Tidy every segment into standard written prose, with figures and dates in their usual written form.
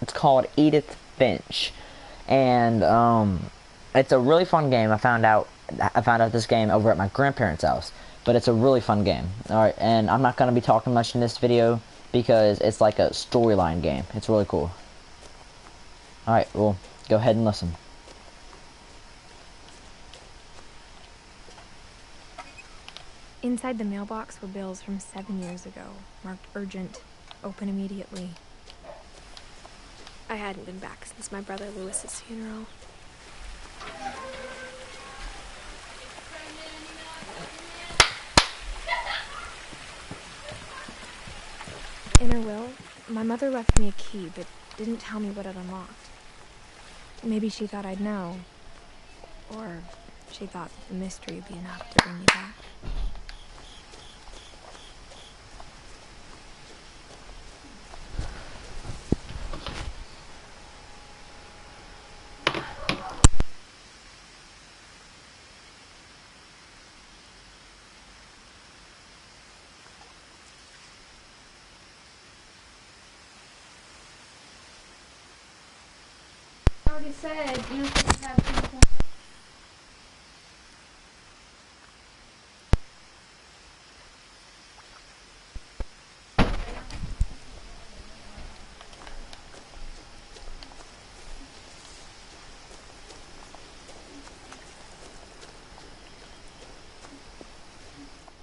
It's called Edith Finch, and it's a really fun game. I found out this game over at my grandparents' house, but it's a really fun game. All right, and I'm not gonna be talking much in this video because it's like a storyline game. It's really cool. All right, well, go ahead and listen. Inside the mailbox were bills from 7 years ago, marked urgent, open immediately. I hadn't been back since my brother Lewis's funeral. In her will, my mother left me a key, but didn't tell me what it unlocked. Maybe she thought I'd know, or she thought the mystery would be enough to bring me back. I already said, you know, things have people.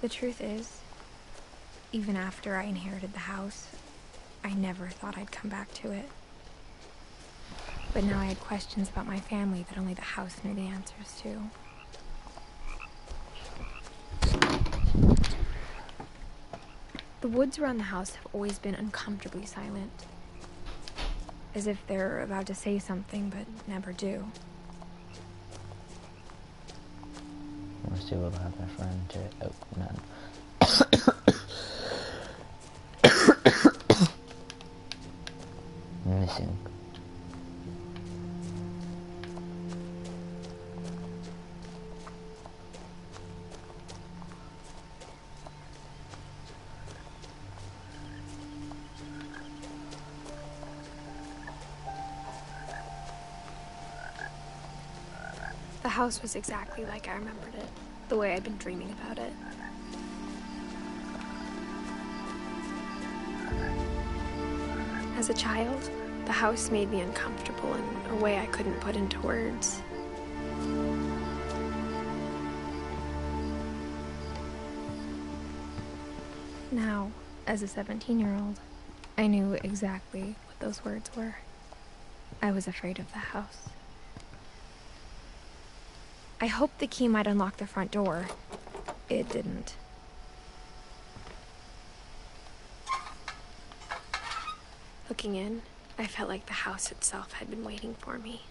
The truth is, even after I inherited the house, I never thought I'd come back to it. But now I had questions about my family that only the house knew the answers to. The woods around the house have always been uncomfortably silent, as if they're about to say something but never do. Let's see what I have my friend to. Oh, none. Missing. The house was exactly like I remembered it, the way I'd been dreaming about it. As a child, the house made me uncomfortable in a way I couldn't put into words. Now, as a 17-year-old, I knew exactly what those words were. I was afraid of the house. I hoped the key might unlock the front door. It didn't. Looking in, I felt like the house itself had been waiting for me.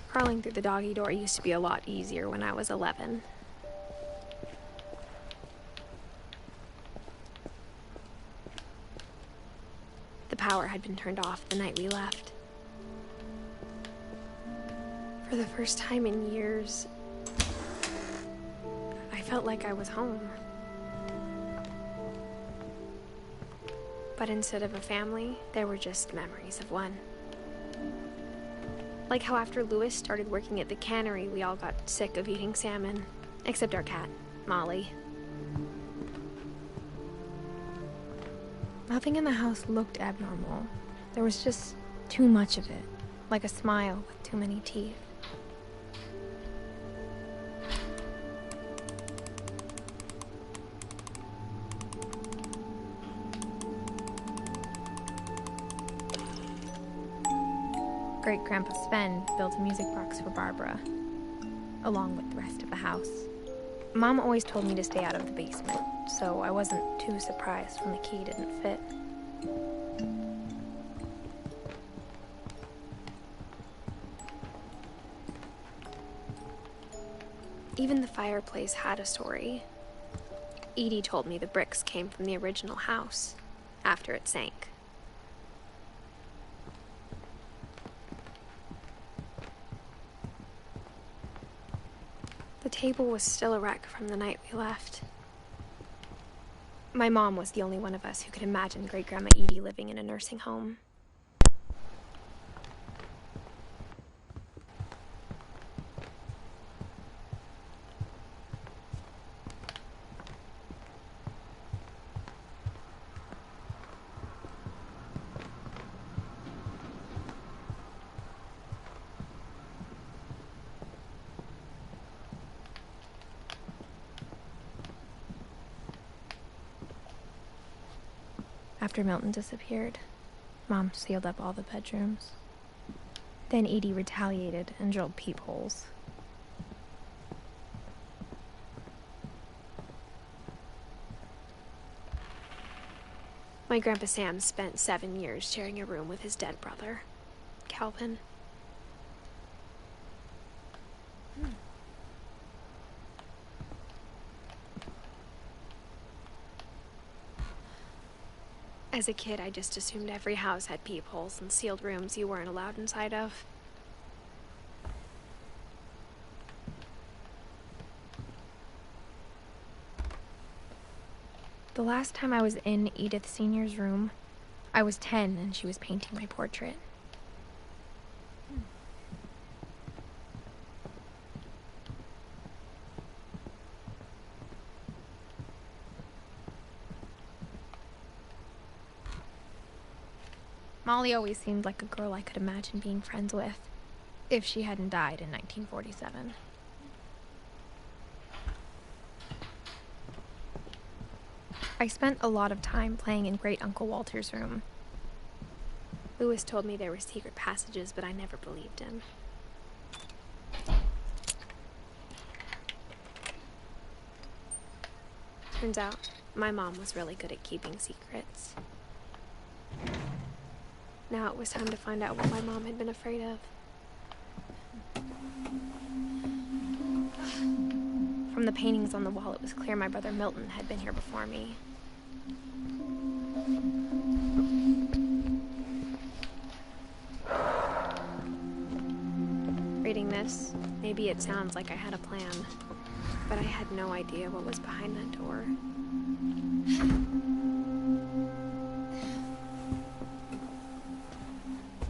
Crawling through the doggy door used to be a lot easier when I was 11. The power had been turned off the night we left. For the first time in years, I felt like I was home. But instead of a family, there were just memories of one. Like how after Lewis started working at the cannery, we all got sick of eating salmon. Except our cat, Molly. Nothing in the house looked abnormal. There was just too much of it. Like a smile with too many teeth. Great-Grandpa Sven built a music box for Barbara, along with the rest of the house. Mom always told me to stay out of the basement, so I wasn't too surprised when the key didn't fit. Even the fireplace had a story. Edie told me the bricks came from the original house, after it sank. The table was still a wreck from the night we left. My mom was the only one of us who could imagine Great-Grandma Edie living in a nursing home. After Milton disappeared, Mom sealed up all the bedrooms. Then Edie retaliated and drilled peepholes. My Grandpa Sam spent 7 years sharing a room with his dead brother, Calvin. As a kid, I just assumed every house had peepholes and sealed rooms you weren't allowed inside of. The last time I was in Edith Sr.'s room, I was 10 and she was painting my portrait. Molly always seemed like a girl I could imagine being friends with, if she hadn't died in 1947. I spent a lot of time playing in Great Uncle Walter's room. Louis told me there were secret passages, but I never believed him. Turns out, my mom was really good at keeping secrets. Now it was time to find out what my mom had been afraid of. From the paintings on the wall, it was clear my brother Milton had been here before me. Reading this, maybe it sounds like I had a plan, but I had no idea what was behind that door.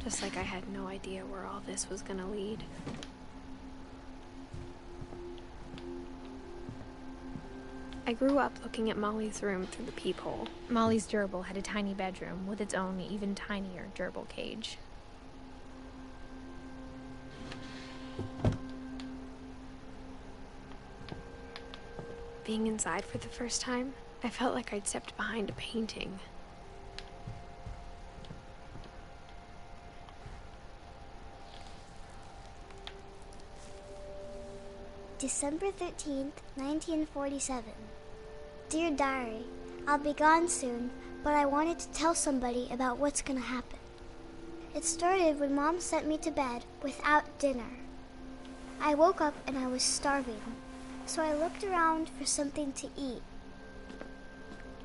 Just like I had no idea where all this was gonna lead. I grew up looking at Molly's room through the peephole. Molly's gerbil had a tiny bedroom with its own even tinier gerbil cage. Being inside for the first time, I felt like I'd stepped behind a painting. December 13th, 1947. Dear Diary, I'll be gone soon, but I wanted to tell somebody about what's gonna happen. It started when Mom sent me to bed without dinner. I woke up and I was starving, so I looked around for something to eat.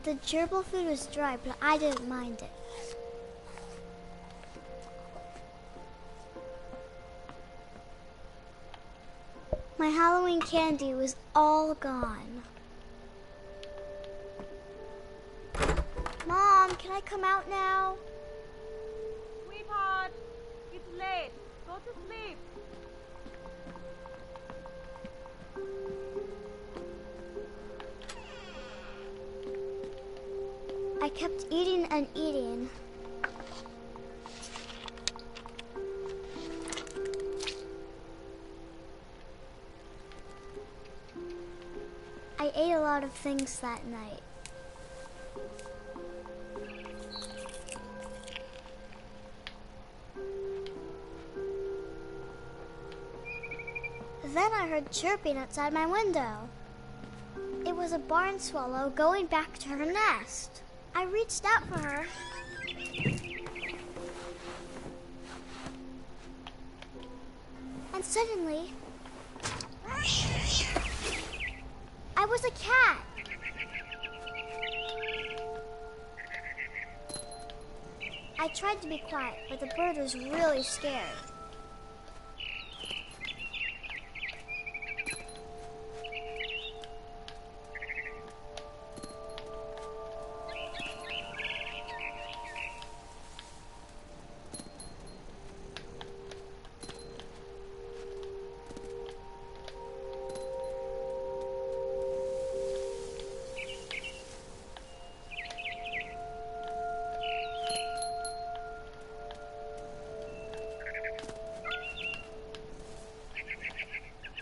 The gerbil food was dry, but I didn't mind it. My Halloween candy was all gone. Mom, can I come out now? Sweetheart, it's late. Go to sleep. I kept eating and eating. I ate a lot of things that night. Then I heard chirping outside my window. It was a barn swallow going back to her nest. I reached out for her. And suddenly, a cat. I tried to be quiet, but the bird was really scared.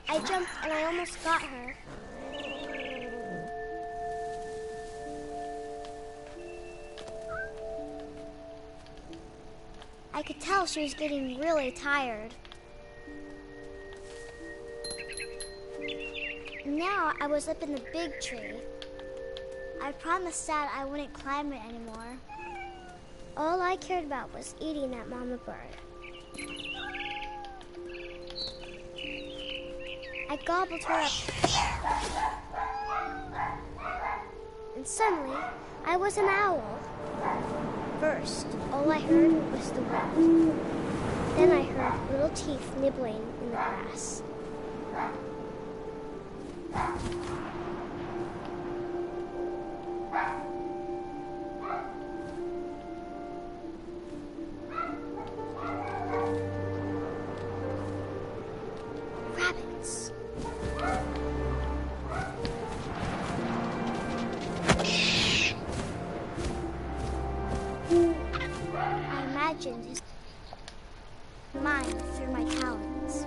I jumped and I almost got her. I could tell she was getting really tired. Now I was up in the big tree. I promised Dad I wouldn't climb it anymore. All I cared about was eating that mama bird. I gobbled her up. And suddenly, I was an owl. First, all I heard was the wind. Then I heard little teeth nibbling in the grass. Rabbits. I imagined his mind through my talons.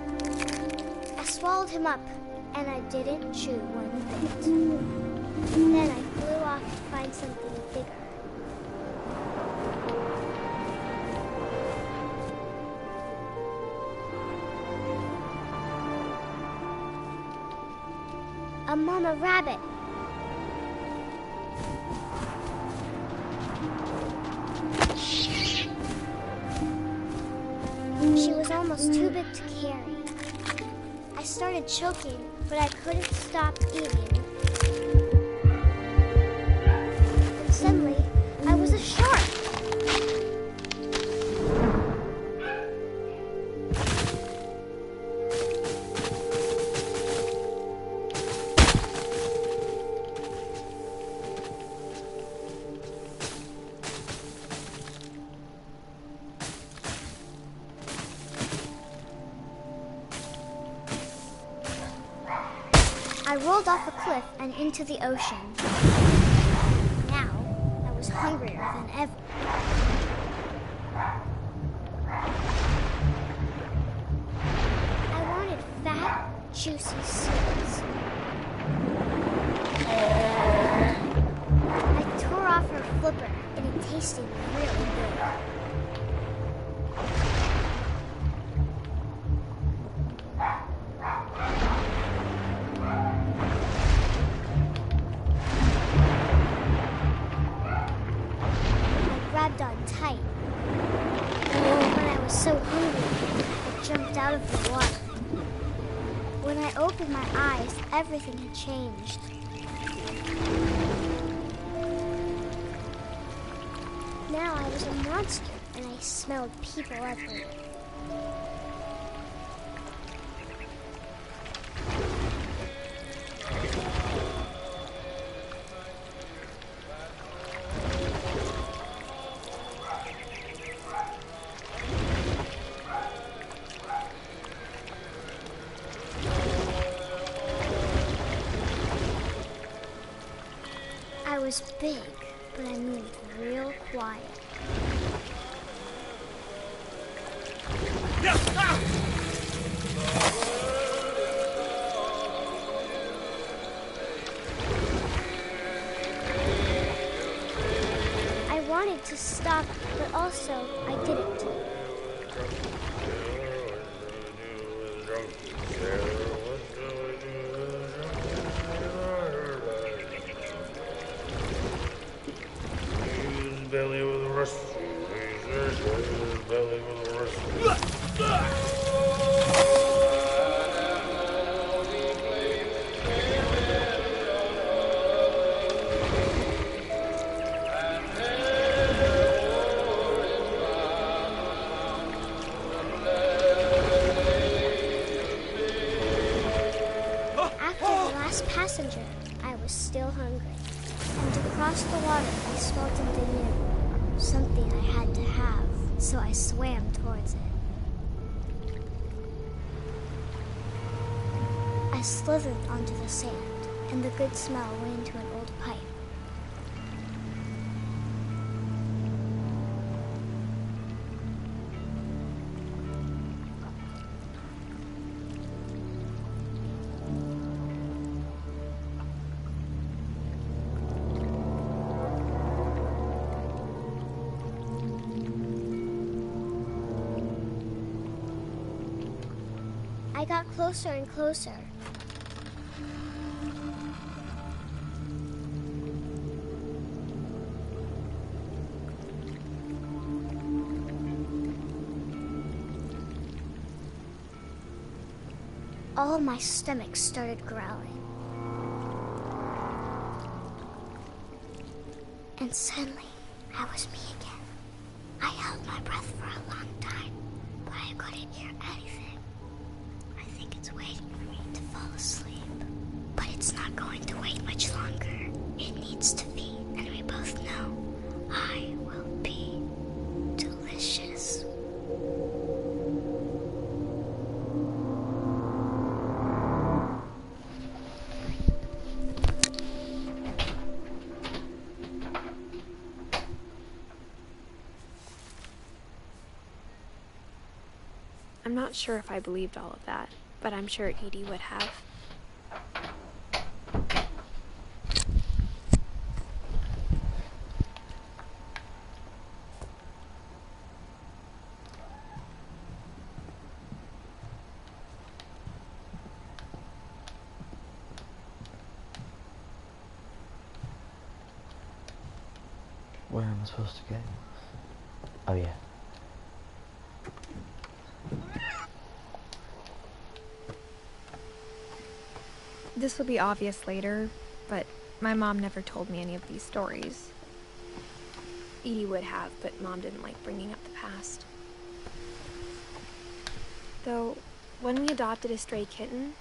I swallowed him up, and I didn't chew one bit. Then I flew off to find something bigger. A mama rabbit. She was almost too big to carry. I started choking, but I couldn't stop eating. And suddenly, I was a shark. I rolled off a cliff and into the ocean. Now, I was hungrier than ever. I wanted fat, juicy seeds. I tore off her flipper, and it tasted really good. On tight. When I was so hungry, I jumped out of the water. When I opened my eyes, everything had changed. Now I was a monster, and I smelled people everywhere. I was big, but I moved real quiet. I wanted to stop, but also I didn't. Belly with a rust. Belly with a rust. Across the water, I smelled something new. Something I had to have, so I swam towards it. I slithered onto the sand, and the good smell went into an old pipe. I got closer and closer. All of my stomach started growling. And suddenly, I was me again. I held my breath for a long time, but I couldn't hear anything. I think it's waiting for me to fall asleep. But it's not going to wait much longer. It needs to be, and we both know I will be delicious. I'm not sure if I believed all of that, but I'm sure Edie would have. Where am I supposed to go? Oh yeah. This will be obvious later, but my mom never told me any of these stories. Edie would have, but Mom didn't like bringing up the past. Though, when we adopted a stray kitten,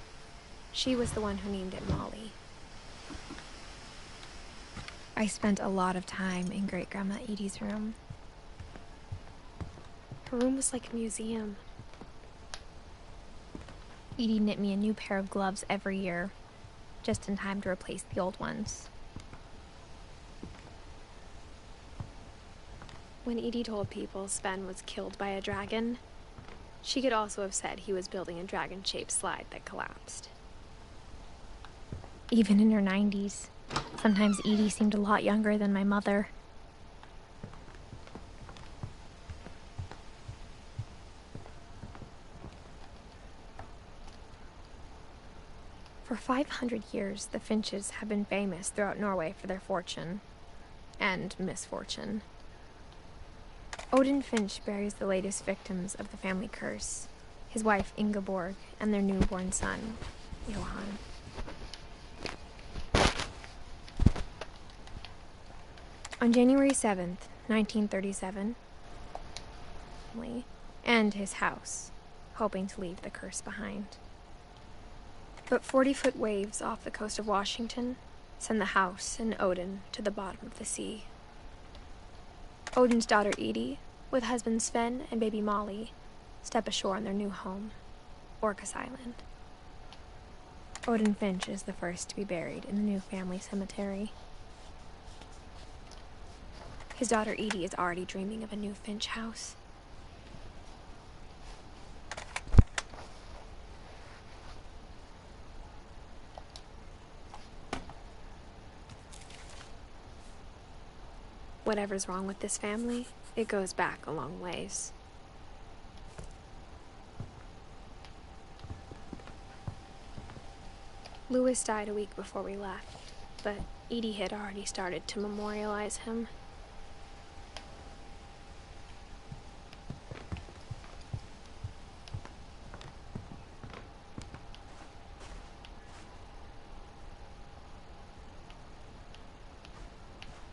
she was the one who named it Molly. I spent a lot of time in Great-Grandma Edie's room. Her room was like a museum. Edie knit me a new pair of gloves every year, just in time to replace the old ones. When Edie told people Sven was killed by a dragon, she could also have said he was building a dragon-shaped slide that collapsed. Even in her 90s, sometimes Edie seemed a lot younger than my mother. For 500 years, the Finches have been famous throughout Norway for their fortune and misfortune. Odin Finch buries the latest victims of the family curse, his wife Ingeborg and their newborn son, Johan. On January 7th, 1937, and his house, hoping to leave the curse behind. But 40-foot waves off the coast of Washington send the house and Odin to the bottom of the sea. Odin's daughter Edie, with husband Sven and baby Molly, step ashore on their new home, Orcas Island. Odin Finch is the first to be buried in the new family cemetery. His daughter Edie is already dreaming of a new Finch house. Whatever's wrong with this family, it goes back a long ways. Louis died a week before we left, but Edie had already started to memorialize him.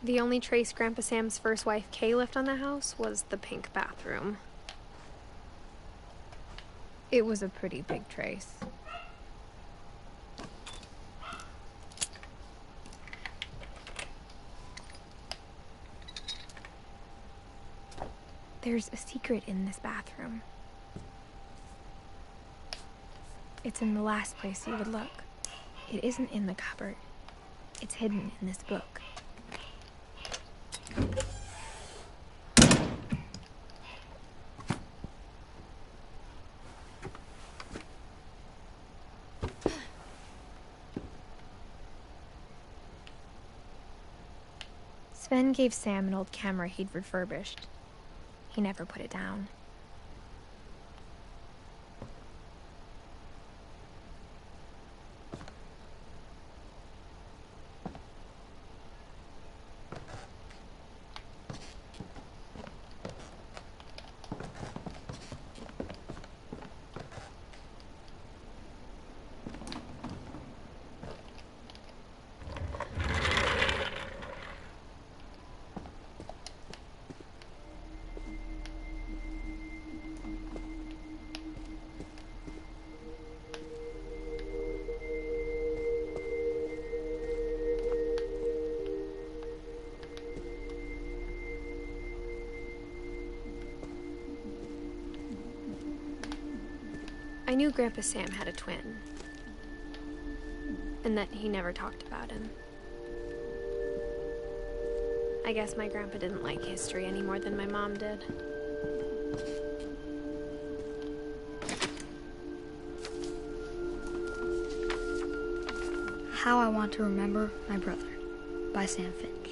The only trace Grandpa Sam's first wife, Kay, left on the house was the pink bathroom. It was a pretty big trace. There's a secret in this bathroom. It's in the last place you would look. It isn't in the cupboard. It's hidden in this book. Sven gave Sam an old camera he'd refurbished. He never put it down. I knew Grandpa Sam had a twin, and that he never talked about him. I guess my grandpa didn't like history any more than my mom did. How I Want to Remember My Brother by Sam Finch.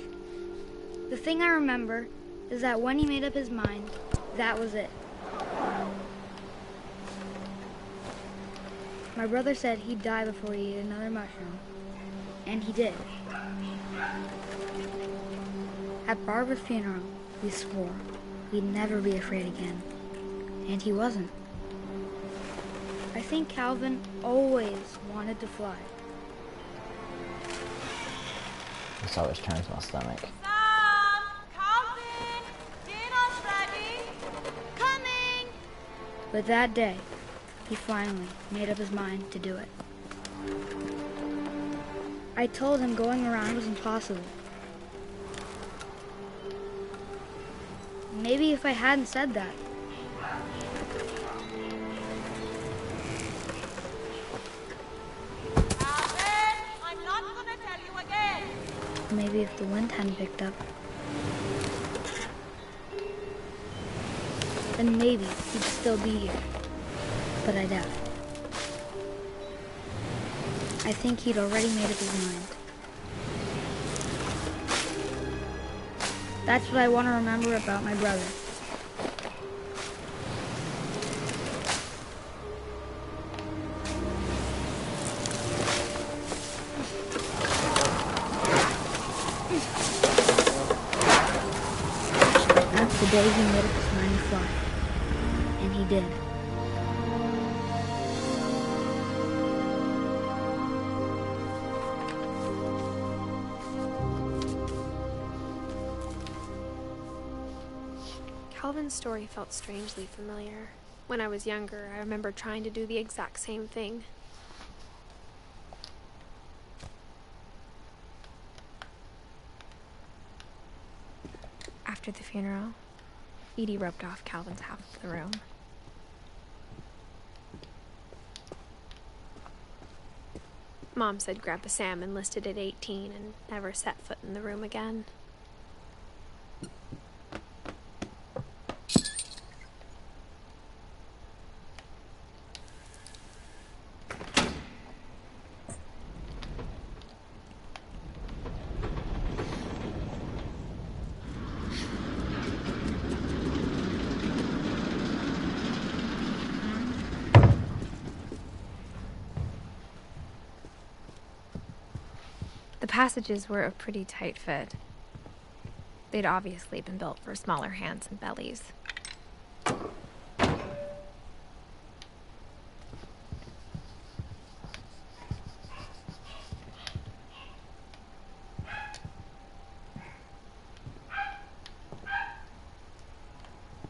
The thing I remember is that when he made up his mind, that was it. My brother said he'd die before he ate another mushroom, and he did. At Barbara's funeral, we swore we'd never be afraid again, and he wasn't. I think Calvin always wanted to fly. This always turns my stomach. Sam! Calvin! Dinner's ready! Coming! But that day, he finally made up his mind to do it. I told him going around was impossible. Maybe if I hadn't said that. Calvin! I'm not gonna tell you again! Maybe if the wind hadn't picked up. Then maybe he'd still be here. But I doubt it. I think he'd already made up his mind. That's what I want to remember about my brother. That's the day he made up his mind to fly. And he did. Calvin's story felt strangely familiar. When I was younger, I remember trying to do the exact same thing. After the funeral, Edie roped off Calvin's half of the room. Mom said Grandpa Sam enlisted at 18 and never set foot in the room again. The passages were a pretty tight fit. They'd obviously been built for smaller hands and bellies.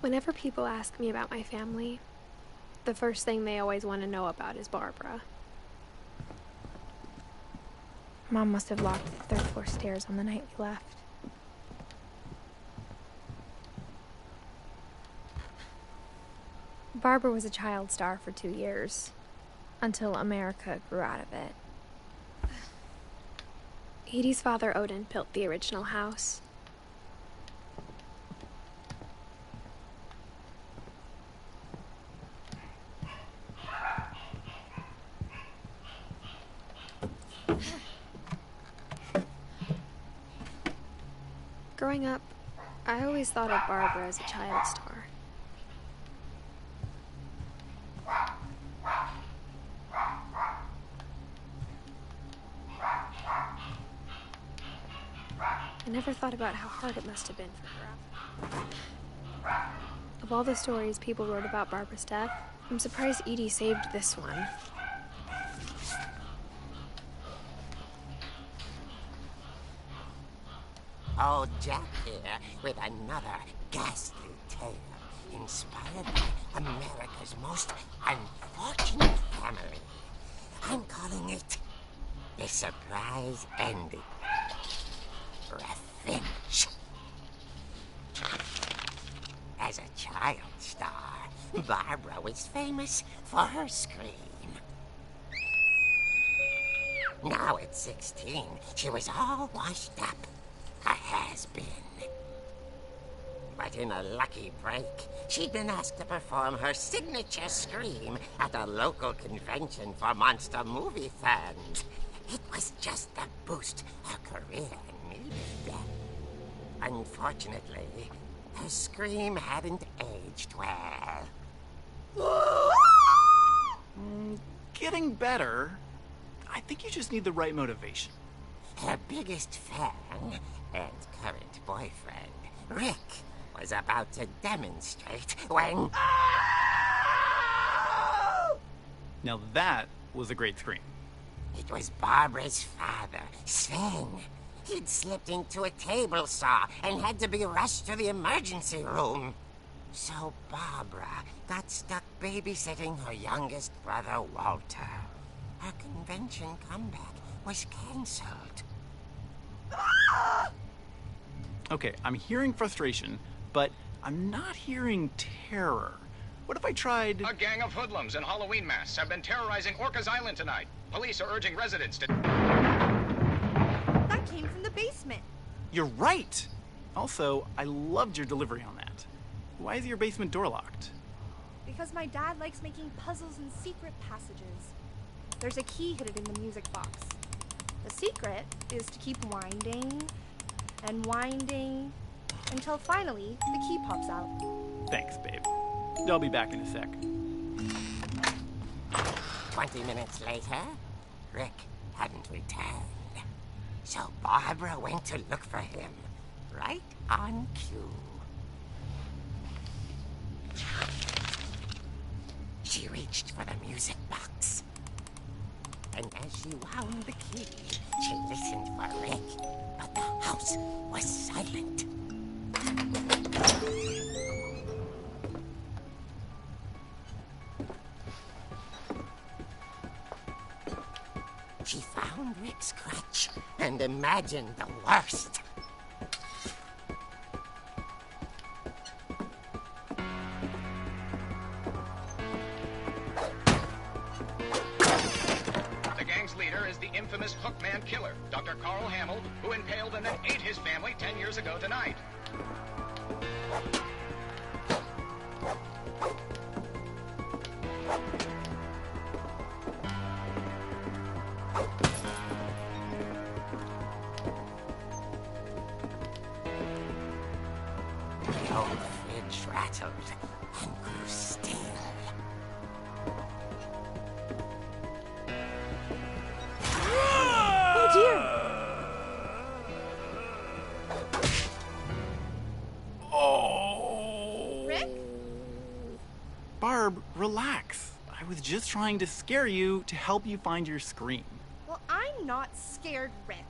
Whenever people ask me about my family, the first thing they always want to know about is Barbara. Mom must have locked the third floor stairs on the night we left. Barbara was a child star for 2 years, until America grew out of it. Edie's father, Odin, built the original house. Growing up, I always thought of Barbara as a child star. I never thought about how hard it must have been for her. Of all the stories people wrote about Barbara's death, I'm surprised Edie saved this one. Old Jack here with another ghastly tale inspired by America's most unfortunate family. I'm calling it The Surprise Ending. Finch. As a child star, Barbara was famous for her scream. Now at 16, she was all washed up. A has-been. But in a lucky break, she'd been asked to perform her signature scream at a local convention for monster movie fans. It was just the boost her career needed. Unfortunately, her scream hadn't aged well. Getting better. I think you just need the right motivation. Her biggest fan and current boyfriend, Rick, was about to demonstrate when... Now that was a great scream. It was Barbara's father, Sven. He'd slipped into a table saw and had to be rushed to the emergency room. So Barbara got stuck babysitting her youngest brother, Walter. Her convention comeback was cancelled. Okay, I'm hearing frustration, but I'm not hearing terror. What if I tried... A gang of hoodlums in Halloween masks have been terrorizing Orcas Island tonight. Police are urging residents to... That came from the basement. You're right! Also, I loved your delivery on that. Why is your basement door locked? Because my dad likes making puzzles and secret passages. There's a key hidden in the music box. The secret is to keep winding and winding until finally the key pops out. Thanks, babe. I'll be back in a sec. 20 minutes later, Rick hadn't returned. So Barbara went to look for him, right on cue. She reached for the music box. And as she wound the key, she listened for Rick, but the house was silent. She found Rick's crutch and imagined the worst. The gang's leader is the infamous Hookman killer, Dr. Carl Hamill, who impaled and then ate his family 10 years ago tonight. The old fridge rattled and grew still. Oh dear! Oh! Rick? Barb, relax. I was just trying to scare you to help you find your scream. Well, I'm not scared, Rick.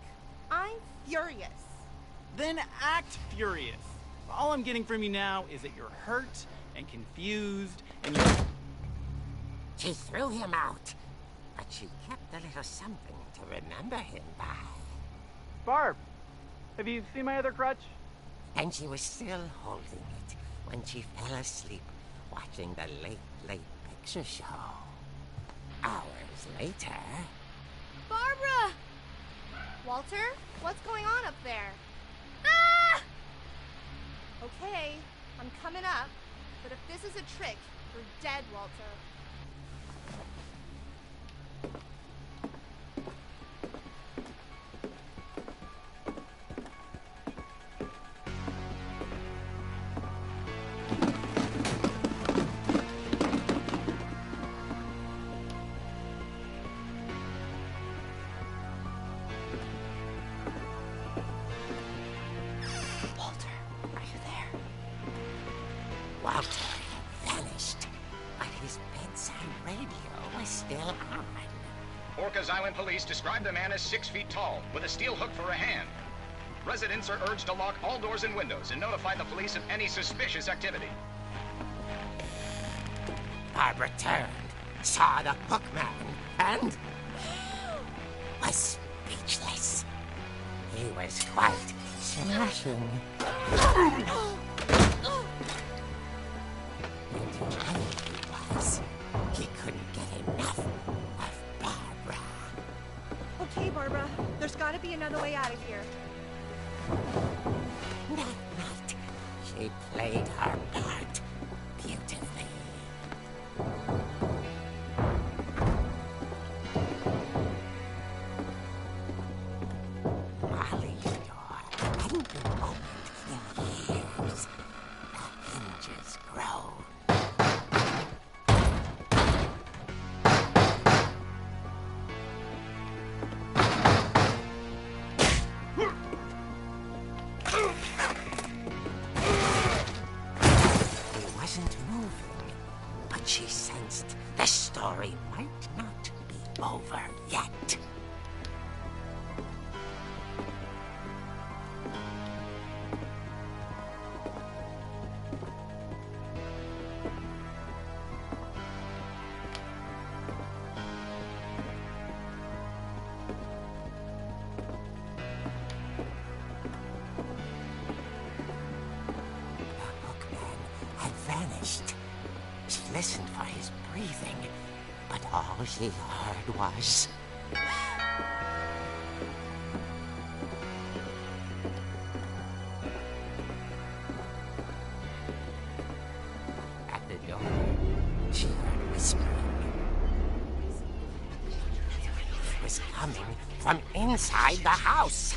I'm furious. Then act furious. All I'm getting from you now is that you're hurt and confused and you're... She threw him out, but she kept a little something to remember him by. Barb, have you seen my other crutch? And she was still holding it when she fell asleep watching the late picture show. Hours later... Barbara! Walter, what's going on up there? Ah! Okay, I'm coming up, but if this is a trick, you're dead, Walter. Walter had vanished, but his bedside radio was still on. Orcas Island police describe the man as 6 feet tall, with a steel hook for a hand. Residents are urged to lock all doors and windows and notify the police of any suspicious activity. Barbara turned, saw the hook man, and was speechless. He was quite smashing. He couldn't get enough of Barbara. Okay, Barbara, there's gotta be another way out of here. That night, she played her part beautifully. Molly's door hadn't been opened in years. The hinges groaned. She sensed the story might not be over yet. The hookman had vanished. She listened for his breathing, but all she heard was... At the door, she heard whispering. It was coming from inside the house.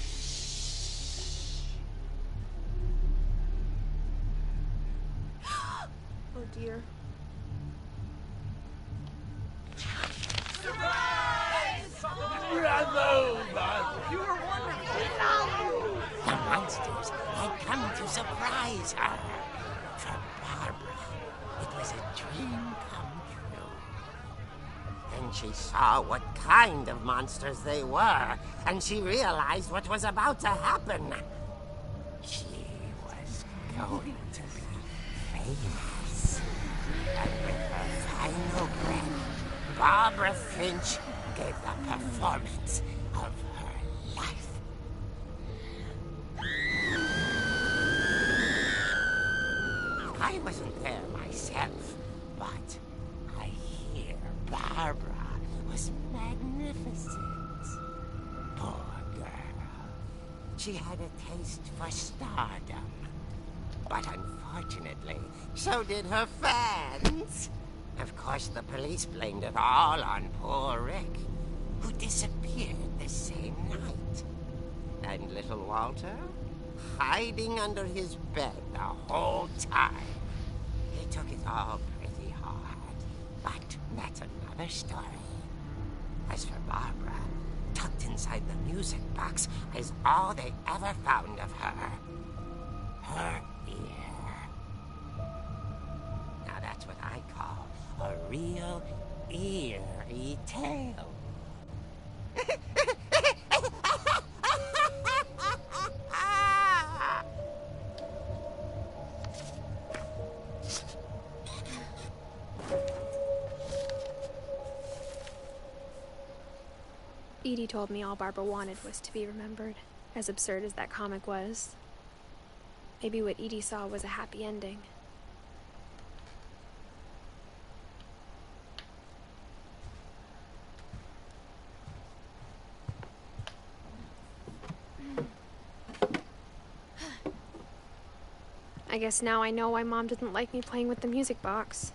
Oh dear. The monsters had come to surprise her. For Barbara, it was a dream come true. Then she saw what kind of monsters they were, and she realized what was about to happen. She was going to be famous. And with her final breath, Barbara Finch gave the performance of her life. I wasn't there myself, but I hear Barbara was magnificent. Poor girl. She had a taste for stardom. But unfortunately, so did her fans. Of course, the police blamed it all on poor Rick, who disappeared the same night. And little Walter, hiding under his bed the whole time. He took it all pretty hard, but that's another story. As for Barbara, tucked inside the music box is all they ever found of her. Her ear. Now that's what I call a real eerie tale. Edie told me all Barbara wanted was to be remembered, as absurd as that comic was. Maybe what Edie saw was a happy ending. I guess now I know why Mom didn't like me playing with the music box.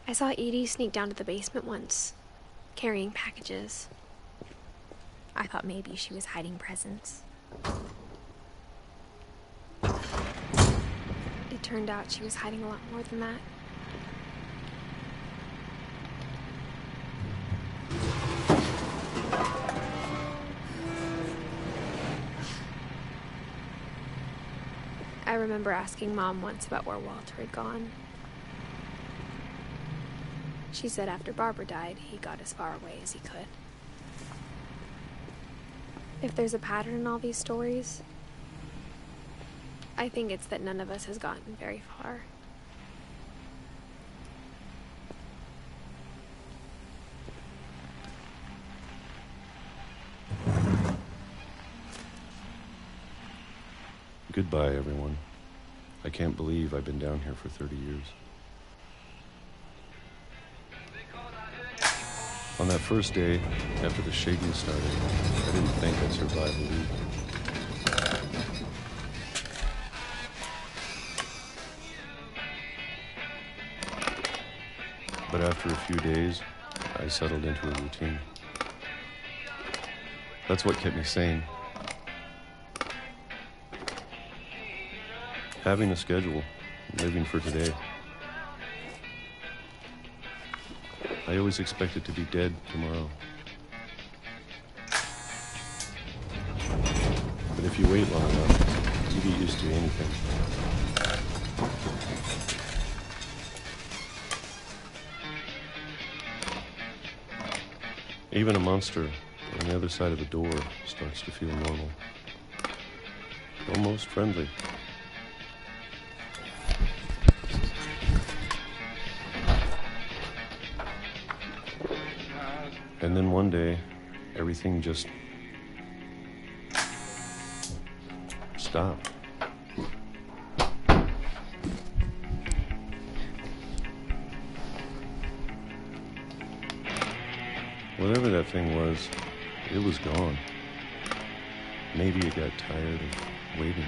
I saw Edie sneak down to the basement once, carrying packages. I thought maybe she was hiding presents. It turned out she was hiding a lot more than that. I remember asking Mom once about where Walter had gone. She said after Barbara died, he got as far away as he could. If there's a pattern in all these stories, I think it's that none of us has gotten very far. Goodbye, everyone. I can't believe I've been down here for 30 years. On that first day, after the shaking started, I didn't think I'd survive a week. But after a few days, I settled into a routine. That's what kept me sane. Having a schedule, living for today. I always expected to be dead tomorrow. But if you wait long enough, you get used to anything. Even a monster on the other side of a door starts to feel normal. Almost friendly. And then one day, everything just stopped. Whatever that thing was, it was gone. Maybe it got tired of waiting.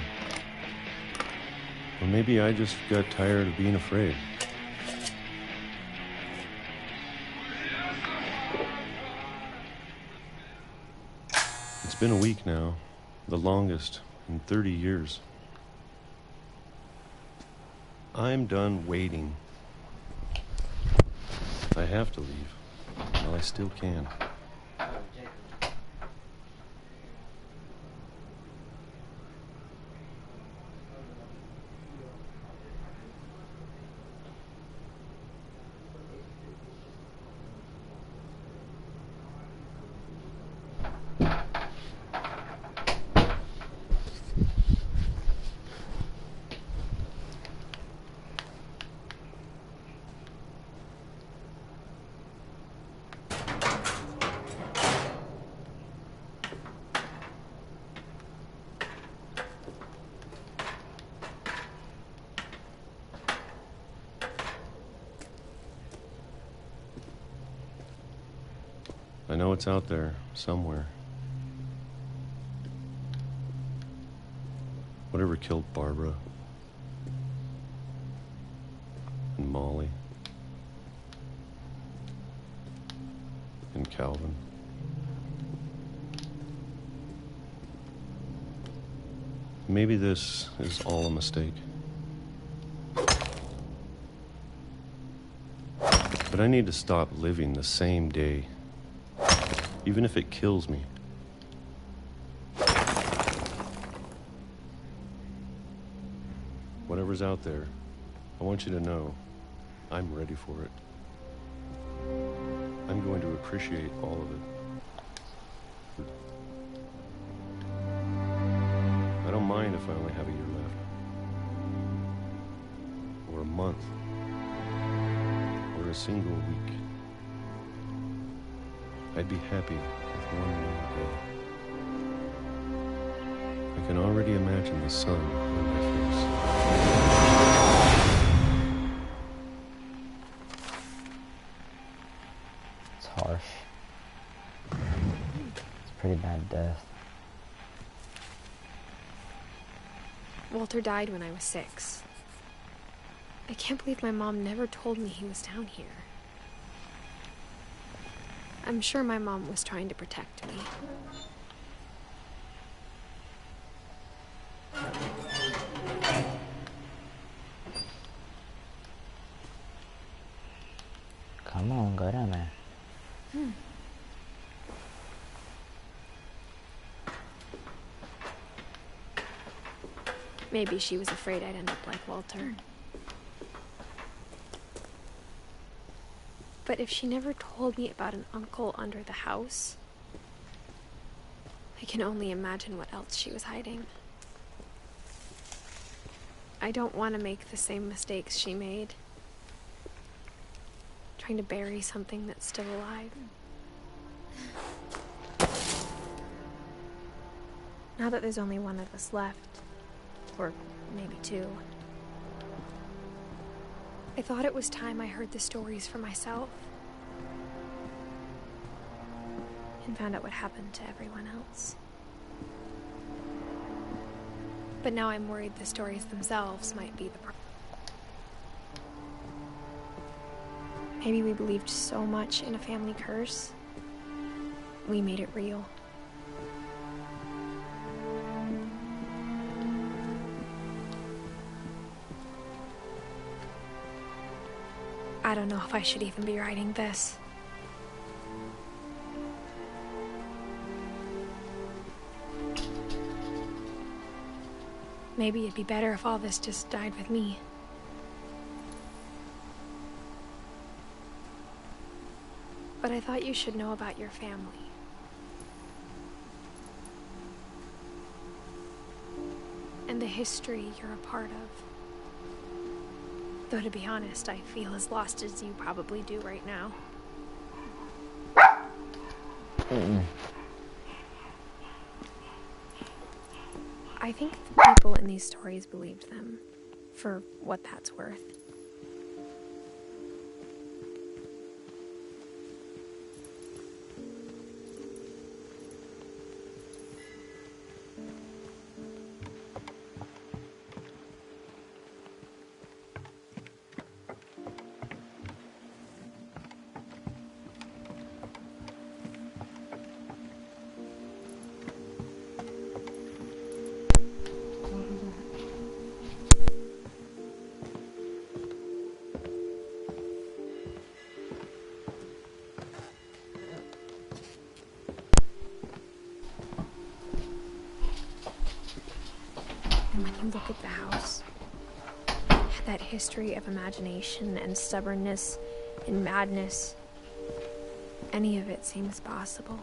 Or maybe I just got tired of being afraid. It's been a week now, the longest in 30 years. I'm done waiting. I have to leave. Well, I still can. I know it's out there, somewhere. Whatever killed Barbara and Molly and Calvin. Maybe this is all a mistake. But But I need to stop living the same day, even if it kills me. Whatever's out there, I want you to know I'm ready for it. I'm going to appreciate all of it. I don't mind if I only have a year left. Or a month. Or a single week. I'd be happy with one more day. I can already imagine the sun on my face. It's harsh. It's a pretty bad death. Walter died when I was 6. I can't believe my mom never told me he was down here. I'm sure my mom was trying to protect me. Come on, go down there. Maybe she was afraid I'd end up like Walter. But if she never told me about an uncle under the house, I can only imagine what else she was hiding. I don't want to make the same mistakes she made. Trying to bury something that's still alive. Now that there's only one of us left, or maybe 2, I thought it was time I heard the stories for myself and found out what happened to everyone else. But now I'm worried the stories themselves might be the problem. Maybe we believed so much in a family curse, we made it real. I don't know if I should even be writing this. Maybe it'd be better if all this just died with me. But I thought you should know about your family. And the history you're a part of. Though to be honest, I feel as lost as you probably do right now. I think the people in these stories believed them, for what that's worth. And when you look at the house, that history of imagination and stubbornness and madness, any of it seems possible.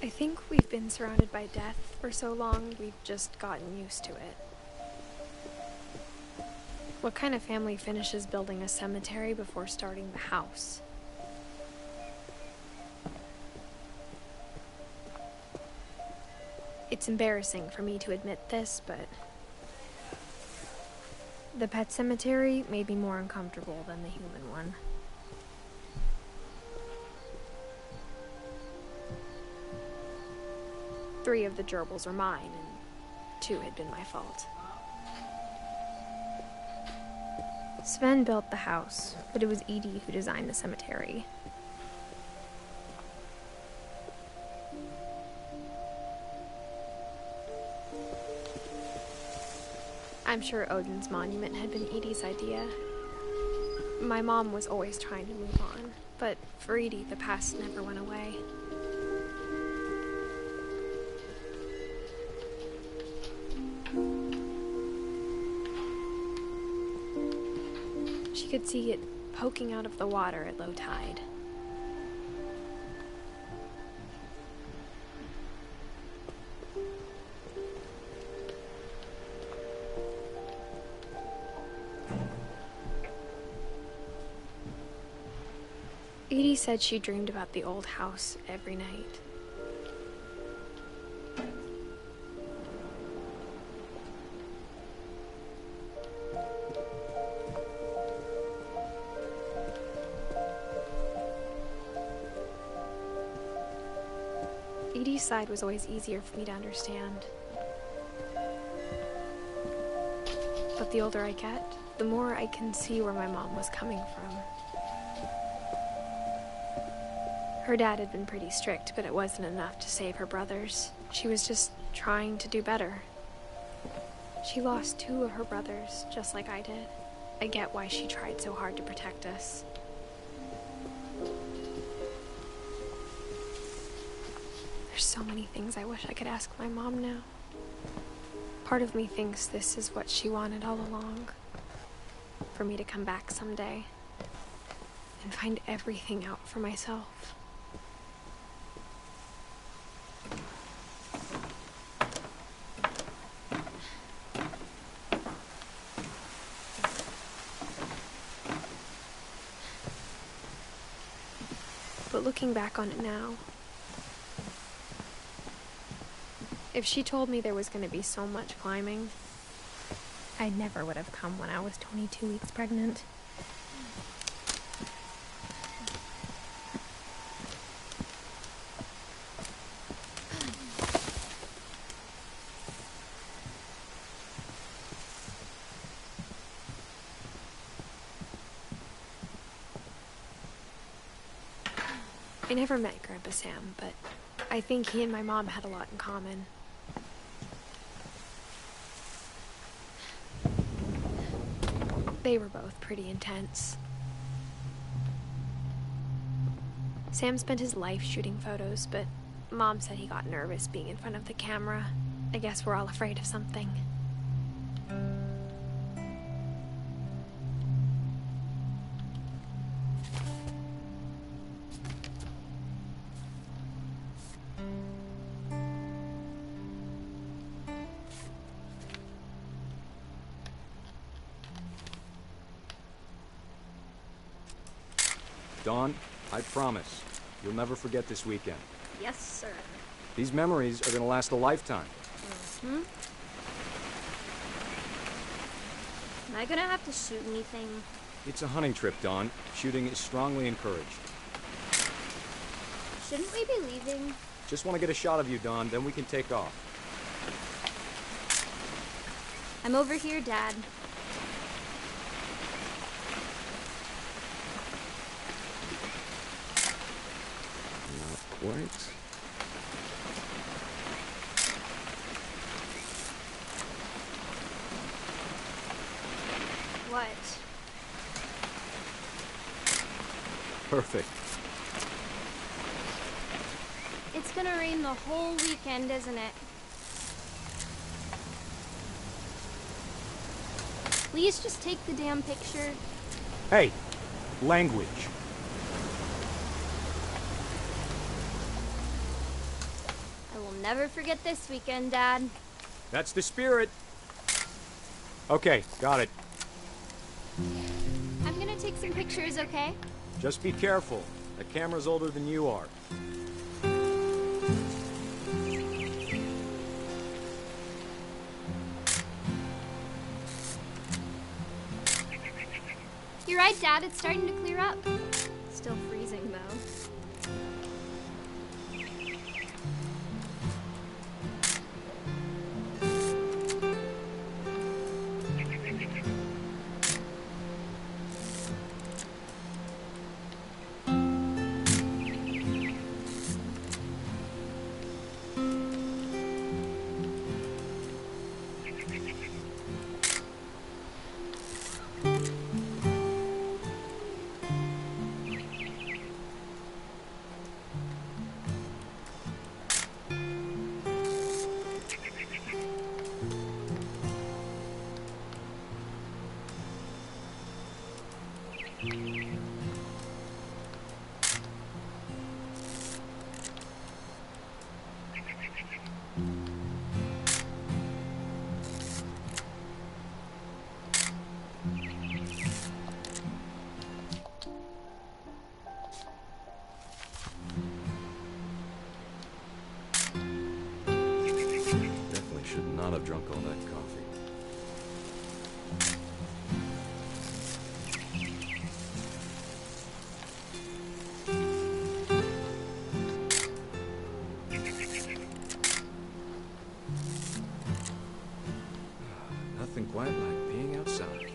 I think we've been surrounded by death for so long, we've just gotten used to it. What kind of family finishes building a cemetery before starting the house? It's embarrassing for me to admit this, but the pet cemetery made me more uncomfortable than the human one. Three of the gerbils were mine, and 2 had been my fault. Sven built the house, but it was Edith who designed the cemetery. I'm sure Odin's monument had been Edie's idea. My mom was always trying to move on, but for Edie, the past never went away. She could see it poking out of the water at low tide. Edie said she dreamed about the old house every night. Edie's side was always easier for me to understand. But the older I get, the more I can see where my mom was coming from. Her dad had been pretty strict, but it wasn't enough to save her brothers. She was just trying to do better. She lost 2 of her brothers, just like I did. I get why she tried so hard to protect us. There's so many things I wish I could ask my mom now. Part of me thinks this is what she wanted all along. For me to come back someday and find everything out for myself. But looking back on it now, if she told me there was going to be so much climbing, I never would have come when I was 22 weeks pregnant. I never met Grandpa Sam, but I think he and my mom had a lot in common. They were both pretty intense. Sam spent his life shooting photos, but Mom said he got nervous being in front of the camera. I guess we're all afraid of something. Dawn, I promise, you'll never forget this weekend. Yes, sir. These memories are gonna last a lifetime. Mm-hmm. Am I gonna have to shoot anything? It's a hunting trip, Dawn. Shooting is strongly encouraged. Shouldn't we be leaving? Just want to get a shot of you, Dawn, then we can take off. I'm over here, Dad. Quite. What? Perfect. It's gonna rain the whole weekend, isn't it? Please just take the damn picture. Hey, language. I will never forget this weekend, Dad. That's the spirit. Okay, got it. I'm gonna take some pictures, okay? Just be careful. The camera's older than you are. You're right, Dad. It's starting to clear up. Still freezing, though. Definitely should not have drunk all that coffee. Nothing quite like being outside.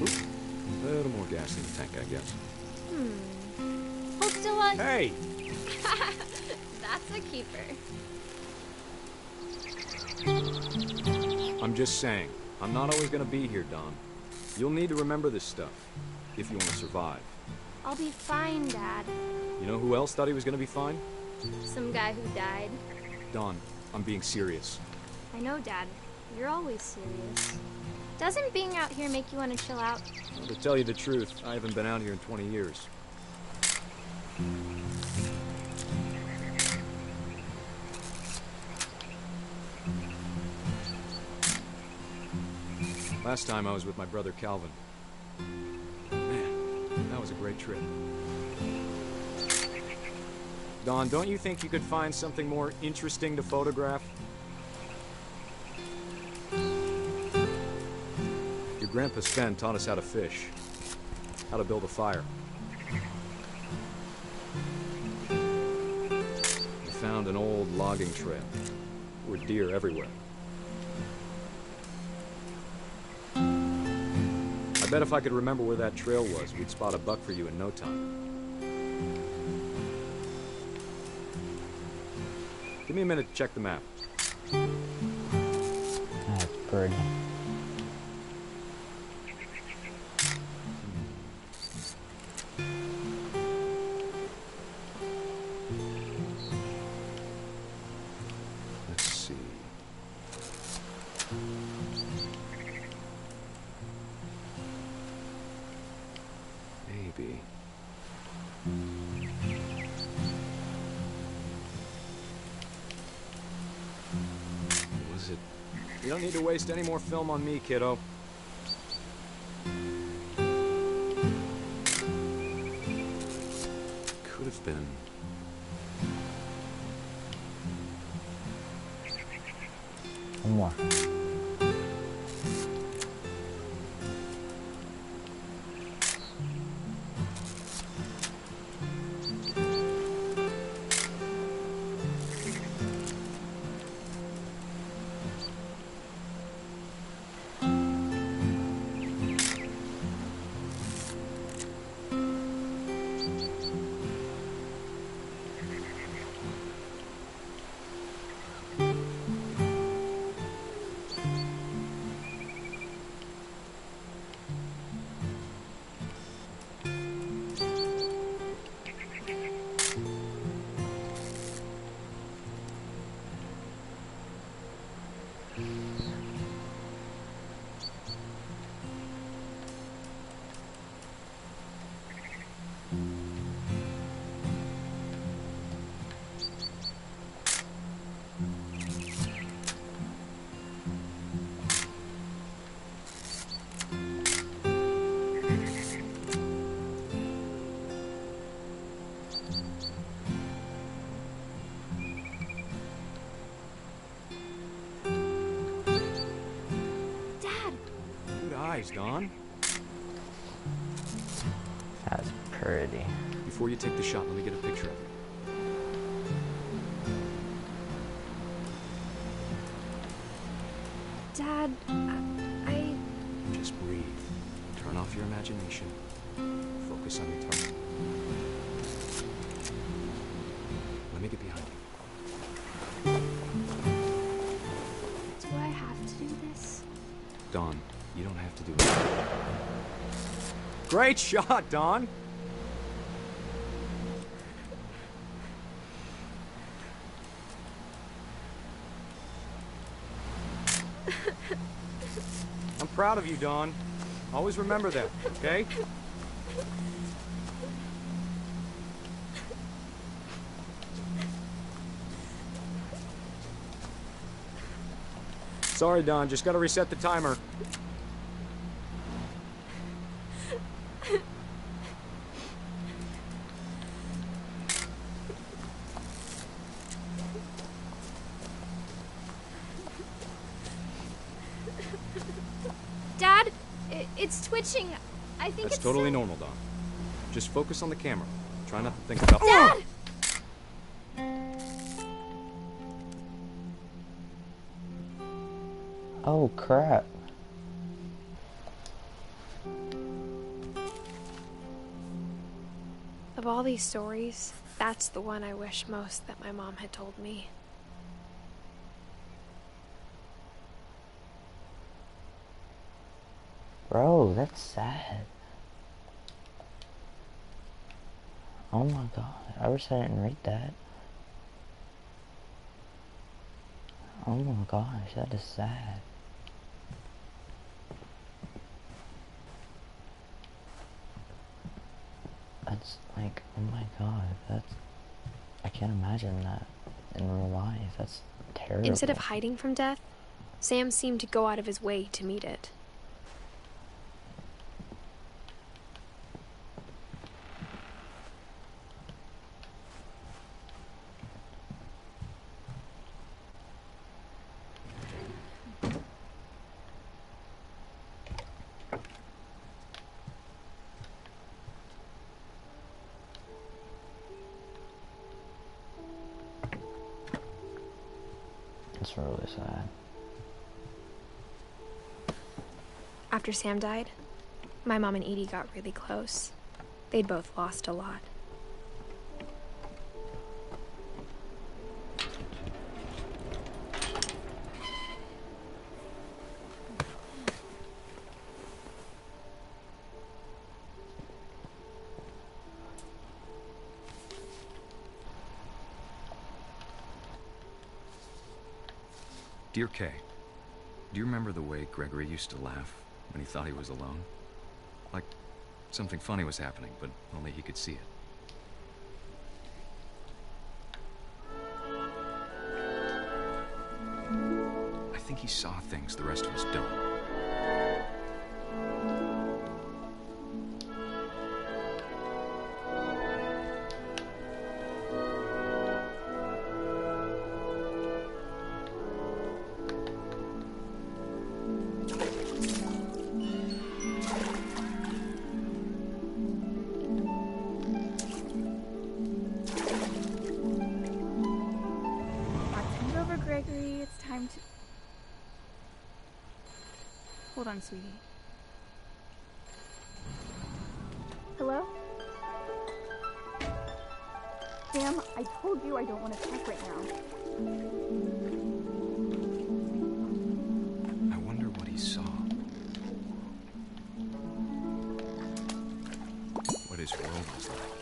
Oop. A little more gas in the tank, I guess. Hold still on. Hey! That's a keeper. I'm just saying, I'm not always gonna be here, Don. You'll need to remember this stuff, if you want to survive. I'll be fine, Dad. You know who else thought he was gonna be fine? Some guy who died. Don, I'm being serious. I know, Dad. You're always serious. Doesn't being out here make you want to chill out? Well, to tell you the truth, I haven't been out here in 20 years. Last time I was with my brother Calvin. Man, that was a great trip. Don, don't you think you could find something more interesting to photograph? Your grandpa Sven taught us how to fish, how to build a fire. We found an old logging trail. There were deer everywhere. I bet if I could remember where that trail was, we'd spot a buck for you in no time. Give me a minute to check the map. That's pretty. Let's see. Maybe. Was it? You don't need to waste any more film on me, kiddo. Could have been. One more. Don. That's pretty. Before you take the shot, let me get a picture of it. Dad, I... Just breathe. Turn off your imagination. Focus on your target. Let me get behind you. Do I have to do this? Don, you don't have to do it. Great shot, Don! I'm proud of you, Dawn. Always remember that, okay? Sorry, Dawn. Just gotta reset the timer. Dad, it's twitching. I think That's it's totally normal, Dawn. Just focus on the camera. Try not to think about... Dad! Oh, crap. Of all these stories, that's the one I wish most that my mom had told me. Bro, that's sad. Oh my god, I wish I didn't read that. Oh my gosh, that is sad. That's like, oh my god, that's... I can't imagine that in real life. That's terrible. Instead of hiding from death, Sam seemed to go out of his way to meet it. It's really sad. After Sam died, my mom and Edie got really close. They'd both lost a lot. Dear Kay, do you remember the way Gregory used to laugh when he thought he was alone? Like something funny was happening, but only he could see it. I think he saw things the rest of us don't. Gregory, it's time to... Hold on, sweetie. Hello? Sam, I told you I don't want to talk right now. I wonder what he saw. What his world was like.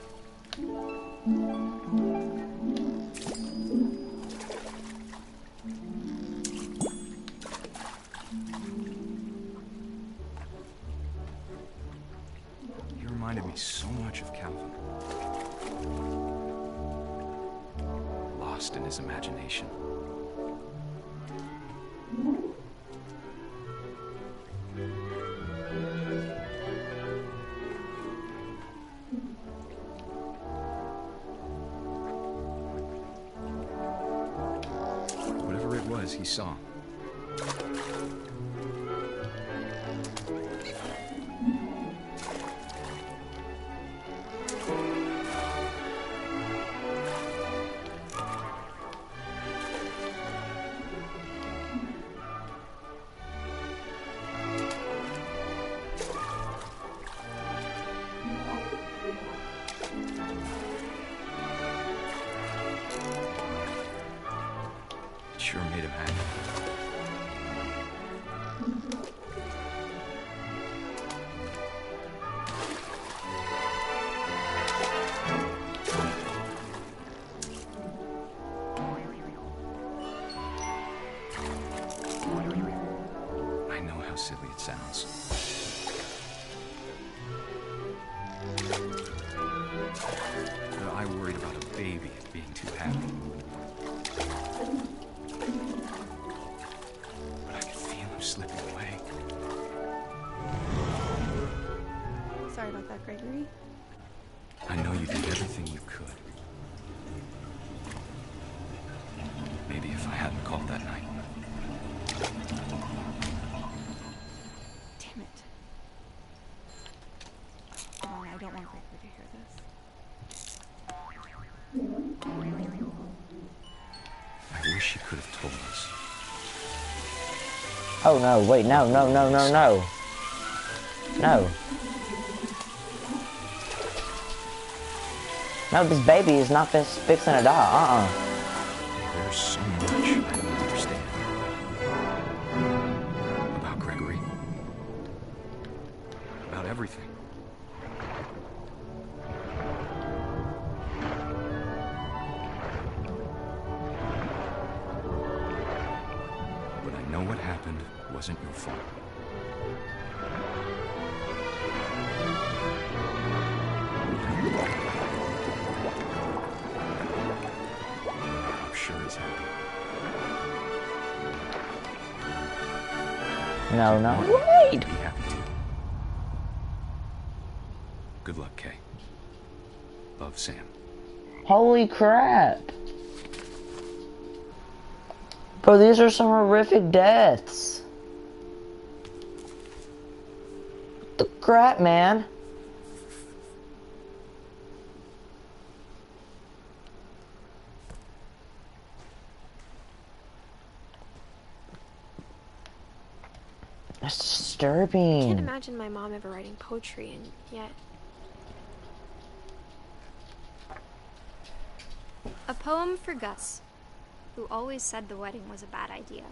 Reminded me so much of Calvin. Lost in his imagination. Whatever it was he saw. Sure made him happy. silly it sounds. But I worried about a baby being too happy. But I could feel him slipping away. Sorry about that, Gregory. I know you did everything you could. Maybe if I hadn't called that night. Damn it. Oh, I don't want Gregory to hear this. I wish you could have told us. Oh no, wait, no. No. No, this baby is not fixing to die. There's so much I don't understand. About Gregory. About everything. But I know what happened wasn't your fault. I'm sure he's happy. No. Wait! Be happy too. Good luck, Kay. Love, Sam. Holy crap. Bro, these are some horrific deaths. What the crap, man? That's disturbing. I can't imagine my mom ever writing poetry, and yet... A poem for Gus, who always said the wedding was a bad idea.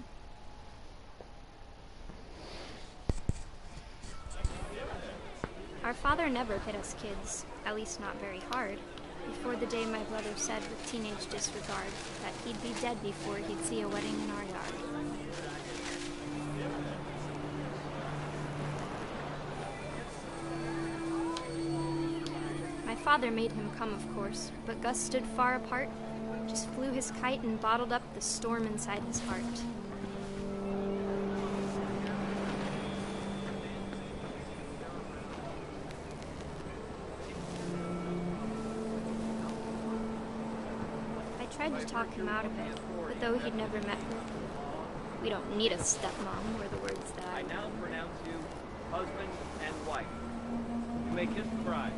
Our father never hit us kids, at least not very hard, before the day my brother said with teenage disregard that he'd be dead before he'd see a wedding in our yard. My father made him come, of course, but Gus stood far apart, just flew his kite and bottled up the storm inside his heart. I tried to talk him out of it, but though he'd never met her, we don't need a stepmom, were the words that I now pronounce you husband and wife. You may kiss the bride.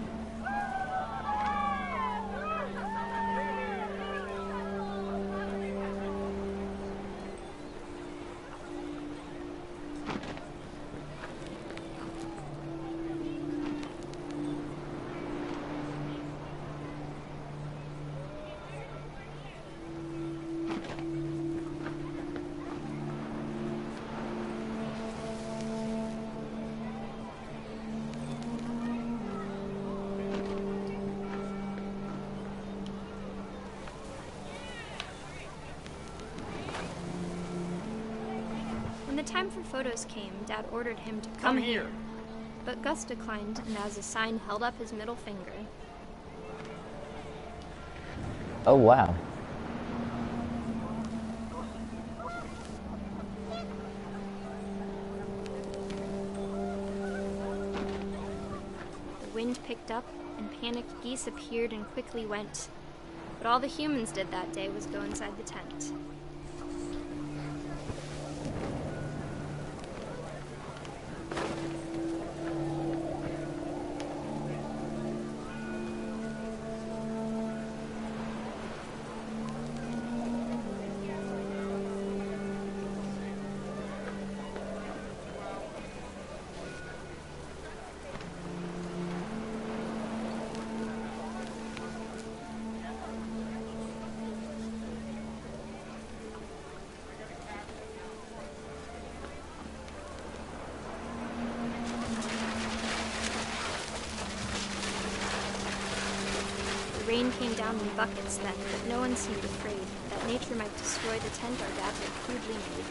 When the time for photos came, Dad ordered him to come here. But Gus declined, and as a sign held up his middle finger. Oh, wow. The wind picked up, and panicked geese appeared and quickly went. But all the humans did that day was go inside the tent. Rain came down in buckets then, but no one seemed afraid that nature might destroy the tent our dad had crudely made.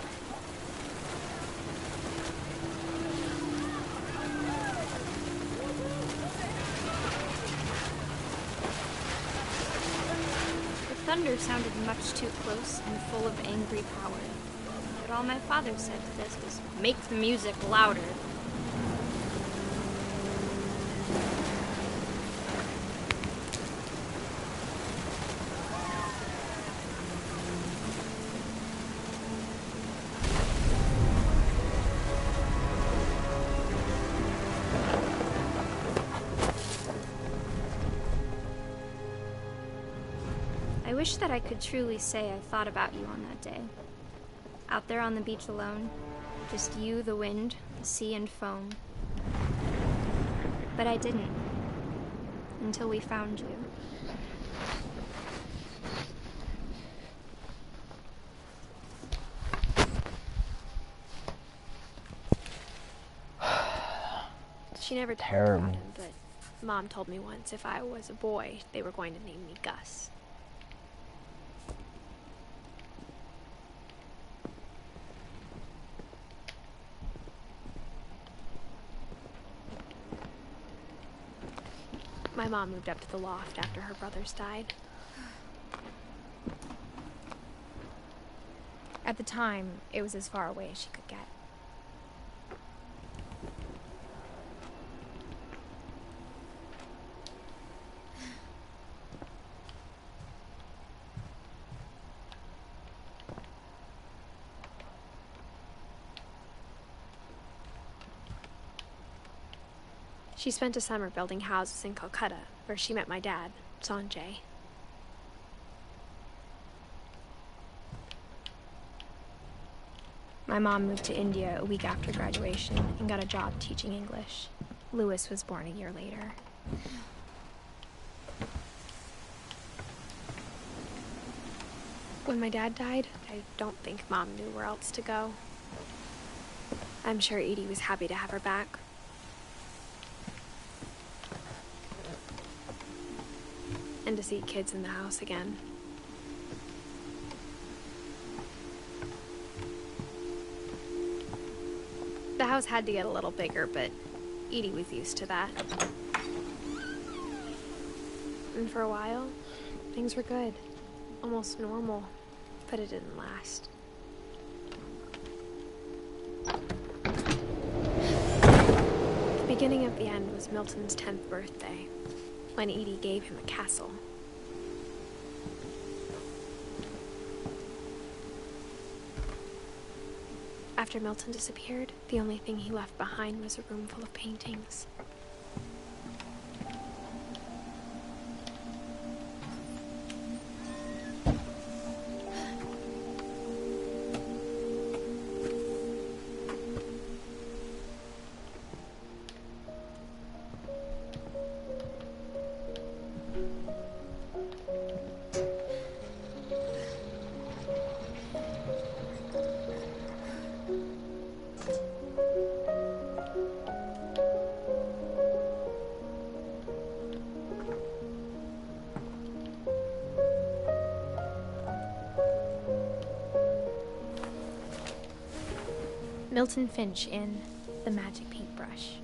thunder sounded much too close and full of angry power. But all my father said to this was, "Make the music louder." I wish that I could truly say I thought about you on that day. Out there on the beach alone, just you, the wind, the sea, and foam. But I didn't, until we found you. She never told Terrible. me about him, but Mom told me once if I was a boy, they were going to name me Gus. My mom moved up to the loft after her brothers died. At the time, it was as far away as she could get. She spent a summer building houses in Calcutta, where she met my dad, Sanjay. My mom moved to India a week after graduation and got a job teaching English. Louis was born a year later. When my dad died, I don't think Mom knew where else to go. I'm sure Edie was happy to have her back. And to see kids in the house again. The house had to get a little bigger, but Edie was used to that. And for a while, things were good. Almost normal, but it didn't last. The beginning of the end was Milton's 10th birthday, when Edie gave him a castle. After Milton disappeared, the only thing he left behind was a room full of paintings. Milton Finch in The Magic Paintbrush.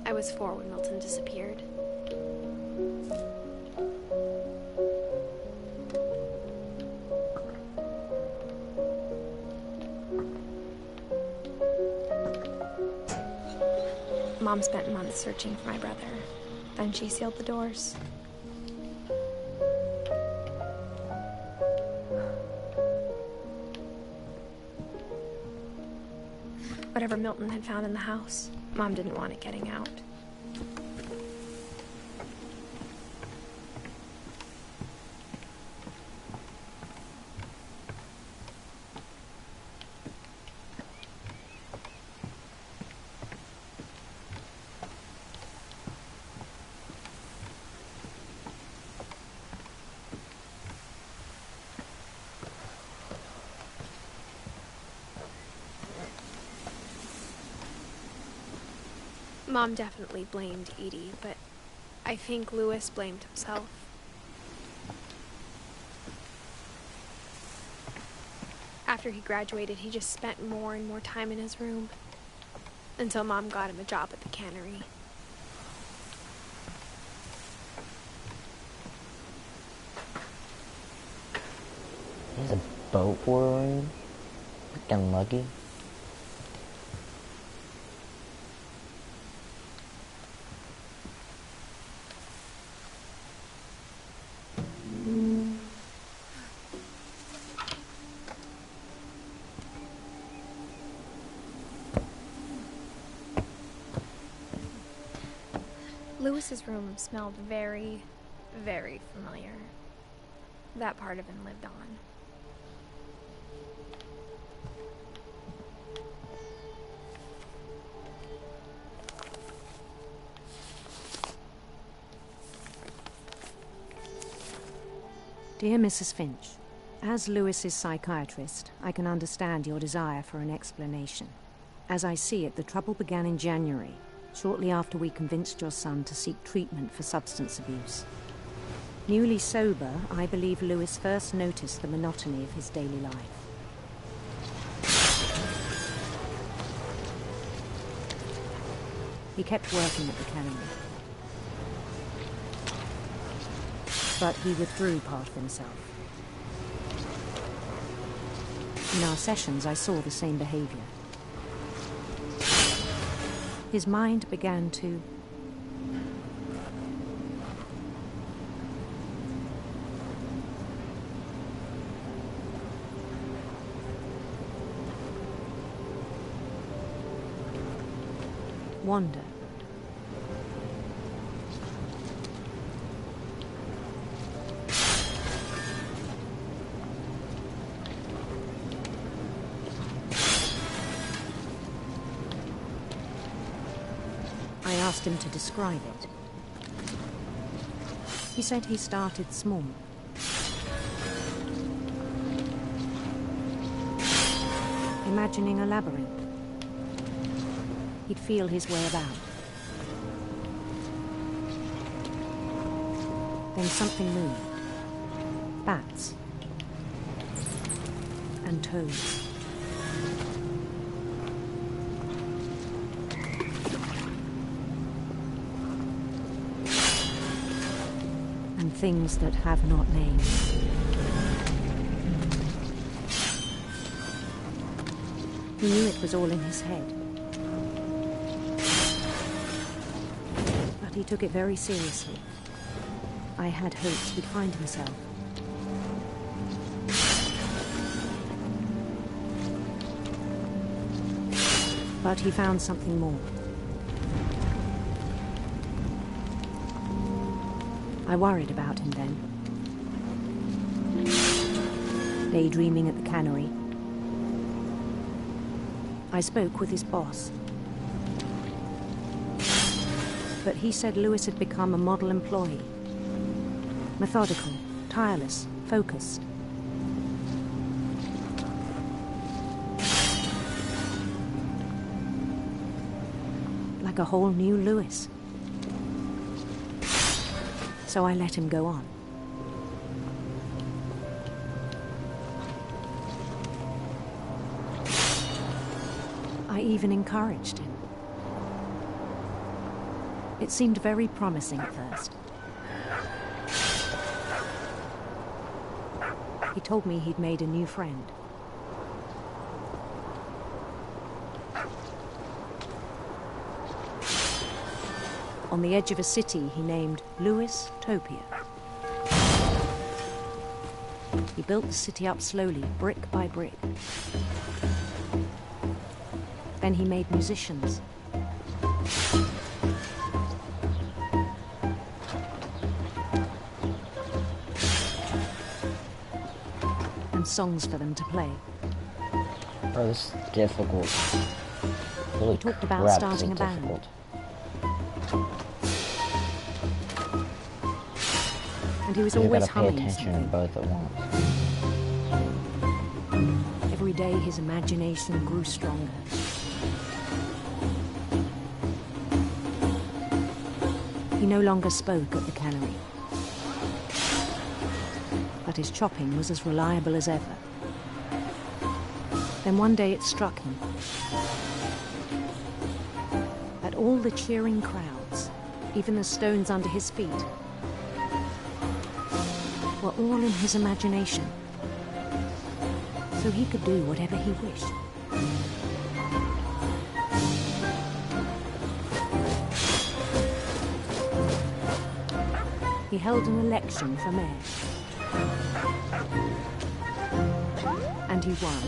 I was 4 when Milton disappeared. Mom spent months searching for my brother. Then she sealed the doors. Whatever Milton had found in the house, Mom didn't want it getting out. Mom definitely blamed Edie, but I think Louis blamed himself. After he graduated, he just spent more and more time in his room, until Mom got him a job at the cannery. There's a boat we're in. Freaking lucky. Louis's room smelled very, very familiar. That part of him lived on. Dear Mrs. Finch, as Louis's psychiatrist, I can understand your desire for an explanation. As I see it, the trouble began in January, shortly after we convinced your son to seek treatment for substance abuse. Newly sober, I believe Louis first noticed the monotony of his daily life. He kept working at the cannery, but he withdrew part of himself. In our sessions, I saw the same behavior. His mind began to wander. I asked him to describe it. He said he started small. Imagining a labyrinth. He'd feel his way about. Then something moved. Bats. And toads. And things that have not names. He knew it was all in his head. But he took it very seriously. I had hoped he'd find himself. But he found something more. I worried about him then. Daydreaming at the cannery. I spoke with his boss. But he said Louis had become a model employee. Methodical, tireless, focused. Like a whole new Louis. So I let him go on. I even encouraged him. It seemed very promising at first. He told me he'd made a new friend. On the edge of a city he named Louis Topia. He built the city up slowly, brick by brick. Then he made musicians. And songs for them to play. Bro, this is difficult. Holy He talked about crap, starting a this is band. difficult. And he was You always gotta pay humming attention to something. both at once. Every day his imagination grew stronger. He no longer spoke at the cannery, but his chopping was as reliable as ever. Then one day it struck him. At all the cheering crowds, even the stones under his feet, were all in his imagination, so he could do whatever he wished. He held an election for mayor, and he won.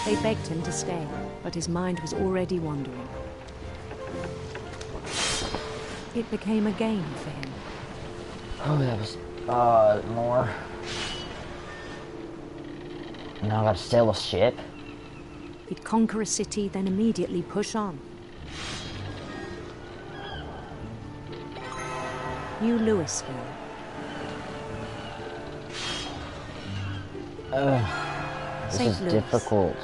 They begged him to stay, but his mind was already wandering. It became a game for him. Oh, that was, more. Now I gotta sail a ship. He'd conquer a city, then immediately push on. New Louisville. This St. is Louis. difficult.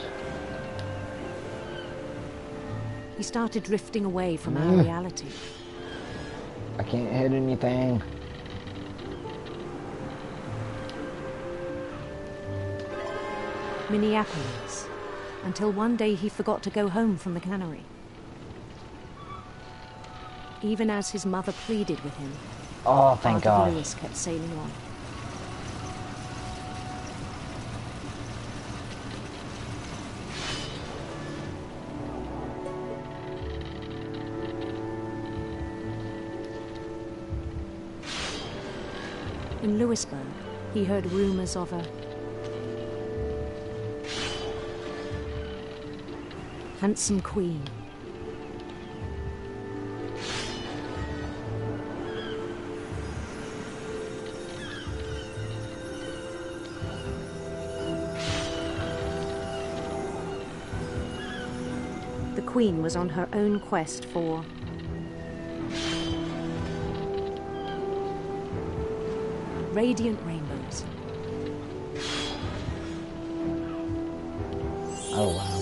He started drifting away from our reality. I can't hit anything. Minneapolis, until one day he forgot to go home from the cannery. Even as his mother pleaded with him, Oh, thank Heart of God. Louis kept sailing on. In Louisburg, he heard rumors of a handsome queen. The queen was on her own quest for radiant rainbows. Oh, wow.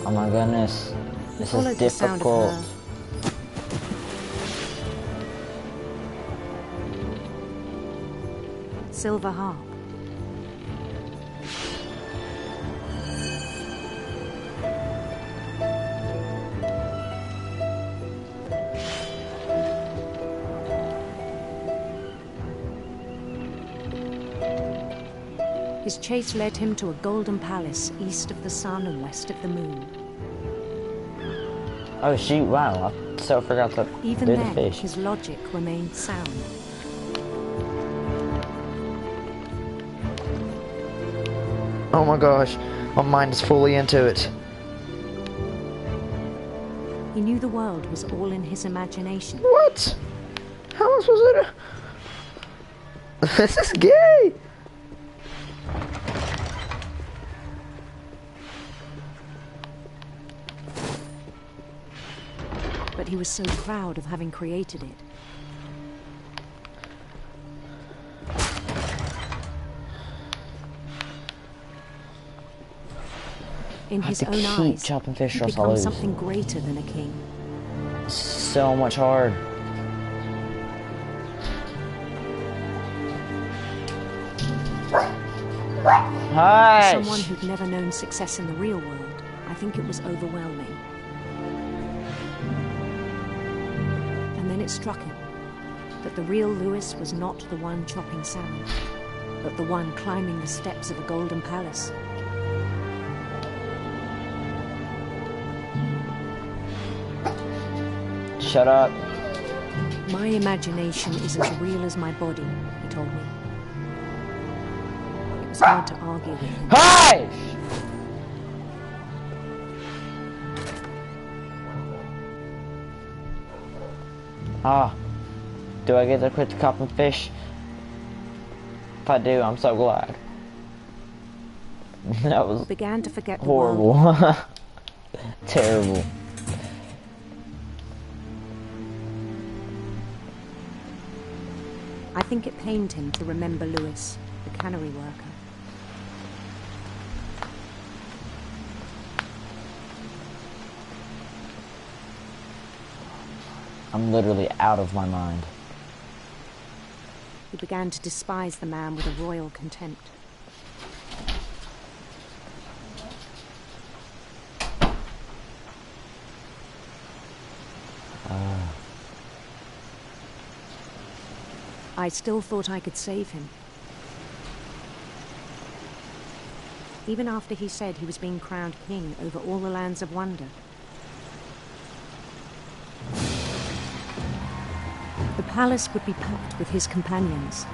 Oh my goodness. This Followed is the sound of difficult. her silver harp. His chase led him to a golden palace east of the sun and west of the moon. Oh shoot, wow. I so forgot to Even do the then, fish. his logic remained sound. Oh my gosh. My mind is fully into it. He knew the world was all in his imagination. What? How am I supposed to... This is gay! But he was so proud of having created it. In I have his to own keep eyes, chopping fish he'd or else I'll become lose. something greater than a king. So much hard. Hush! For someone who'd never known success in the real world, I think it was overwhelming. And then it struck him that the real Louis was not the one chopping salmon, but the one climbing the steps of a golden palace. Shut up. My imagination is as real as my body, he told me. It was hard to argue with him. Hush! Ah. Do I get to quit the chopping fish? If I do, I'm so glad. That was Began to forget the horrible. world. Terrible. I think it pained him to remember Lewis, the cannery worker. I'm literally out of my mind. He began to despise the man with a royal contempt. I still thought I could save him. Even after he said he was being crowned king over all the lands of wonder. The palace would be packed with his companions.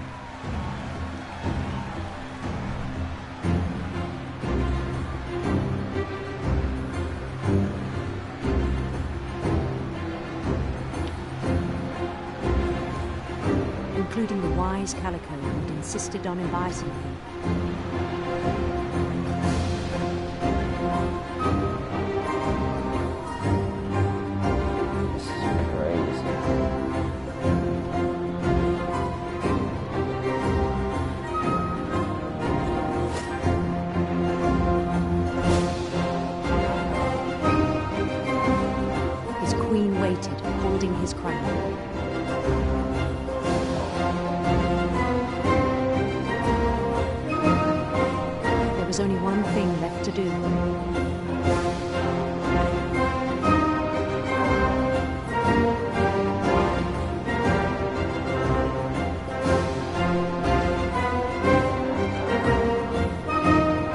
Including the wise Calico who had insisted on inviting him. This is crazy. His queen waited, holding his crown. There was only one thing left to do.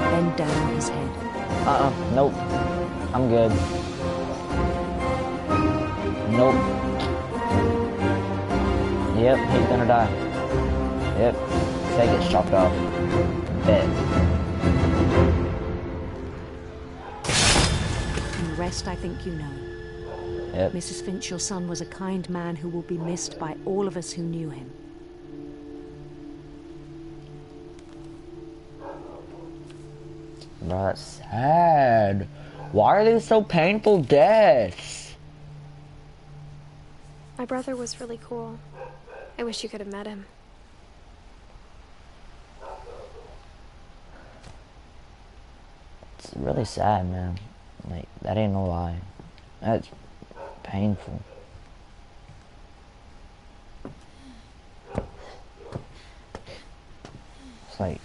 Bend down his head. Nope. I'm good. Nope. Yep, he's gonna die. Yep. Say gets chopped off. Bet. And the rest I think you know. Yep. Mrs. Finch, your son was a kind man who will be missed by all of us who knew him. Bro, that's sad. Why are they so painful deaths? My brother was really cool. I wish you could have met him. It's really sad, man. Like, that ain't no lie. That's painful. It's like...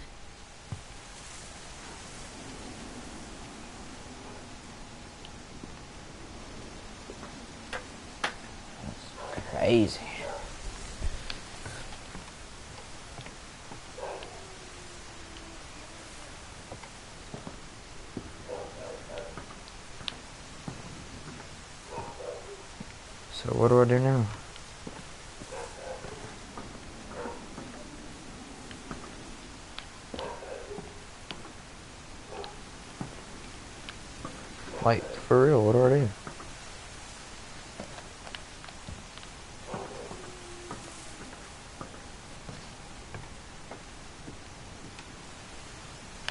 It's crazy. So what do I do now? Like, for real, what do I do?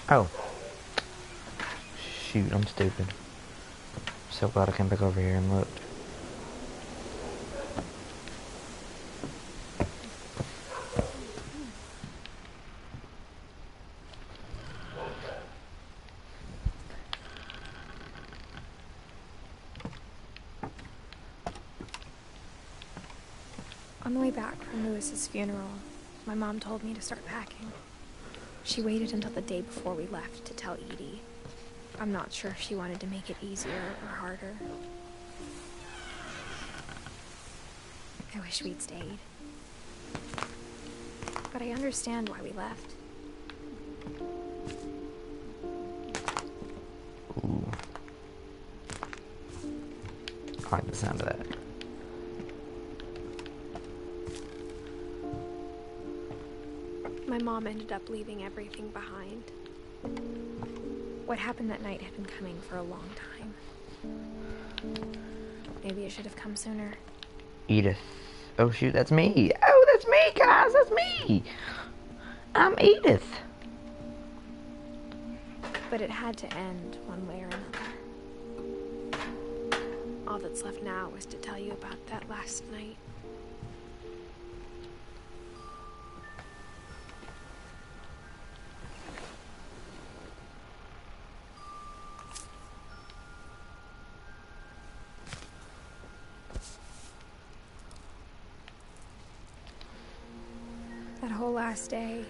Oh. Shoot, I'm stupid. So glad I came back over here and looked. On the way back from Lewis's funeral, my mom told me to start packing. She waited until the day before we left to tell Edie. I'm not sure if she wanted to make it easier or harder. I wish we'd stayed. But I understand why we left. Ooh. I like the sound of that. My mom ended up leaving everything behind. What happened that night had been coming for a long time. Maybe it should have come sooner. Edith. Oh shoot, that's me. Oh, that's me, guys. That's me. I'm Edith. But it had to end one way or another. All that's left now is to tell you about that last night. whole last day,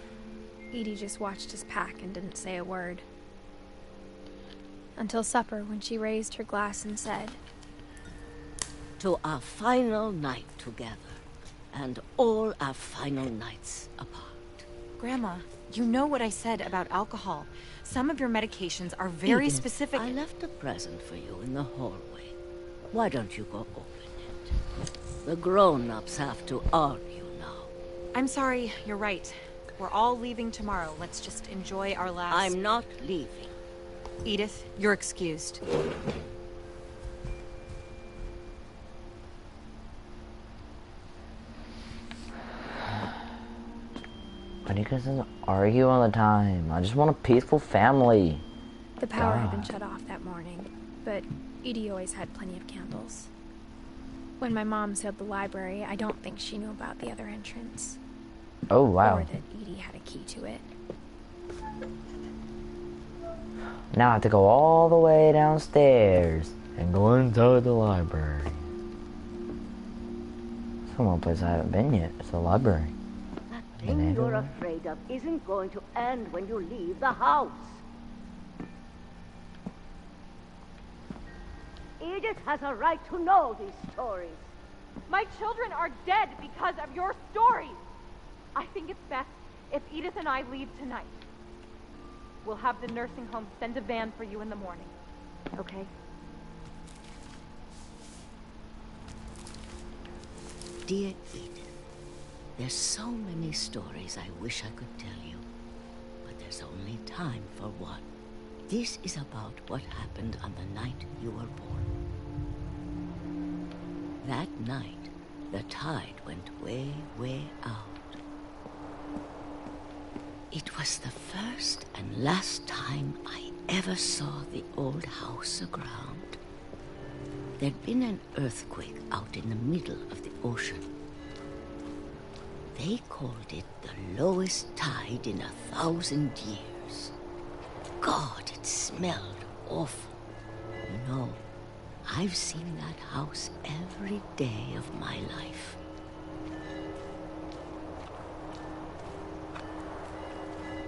Edie just watched us pack and didn't say a word. Until supper, when she raised her glass and said, "To our final night together, and all our final nights apart." Grandma, you know what I said about alcohol. Some of your medications are very Edith, specific. I left a present for you in the hallway. Why don't you go open it? The grown-ups have to argue now. I'm sorry, you're right. We're all leaving tomorrow. Let's just enjoy our last... I'm not leaving. Edith, you're excused. Why do you guys argue all the time? I just want a peaceful family. The power had been shut off that morning, but Edie always had plenty of candles. When my mom sealed the library, I don't think she knew about the other entrance. Oh, wow. Or that Edie had a key to it. Now I have to go all the way downstairs and go inside the library. It's one place I haven't been yet. It's the library. That thing you're afraid of isn't going to end when you leave the house. Edith has a right to know these stories. My children are dead because of your stories. I think it's best if Edith and I leave tonight. We'll have the nursing home send a van for you in the morning. Okay? Dear Edith, there's so many stories I wish I could tell you, but there's only time for one. This is about what happened on the night you were born. That night, the tide went way, way out. It was the first and last time I ever saw the old house aground. There'd been an earthquake out in the middle of the ocean. They called it the lowest tide in 1,000 years. God, it smelled awful. You know, I've seen that house every day of my life.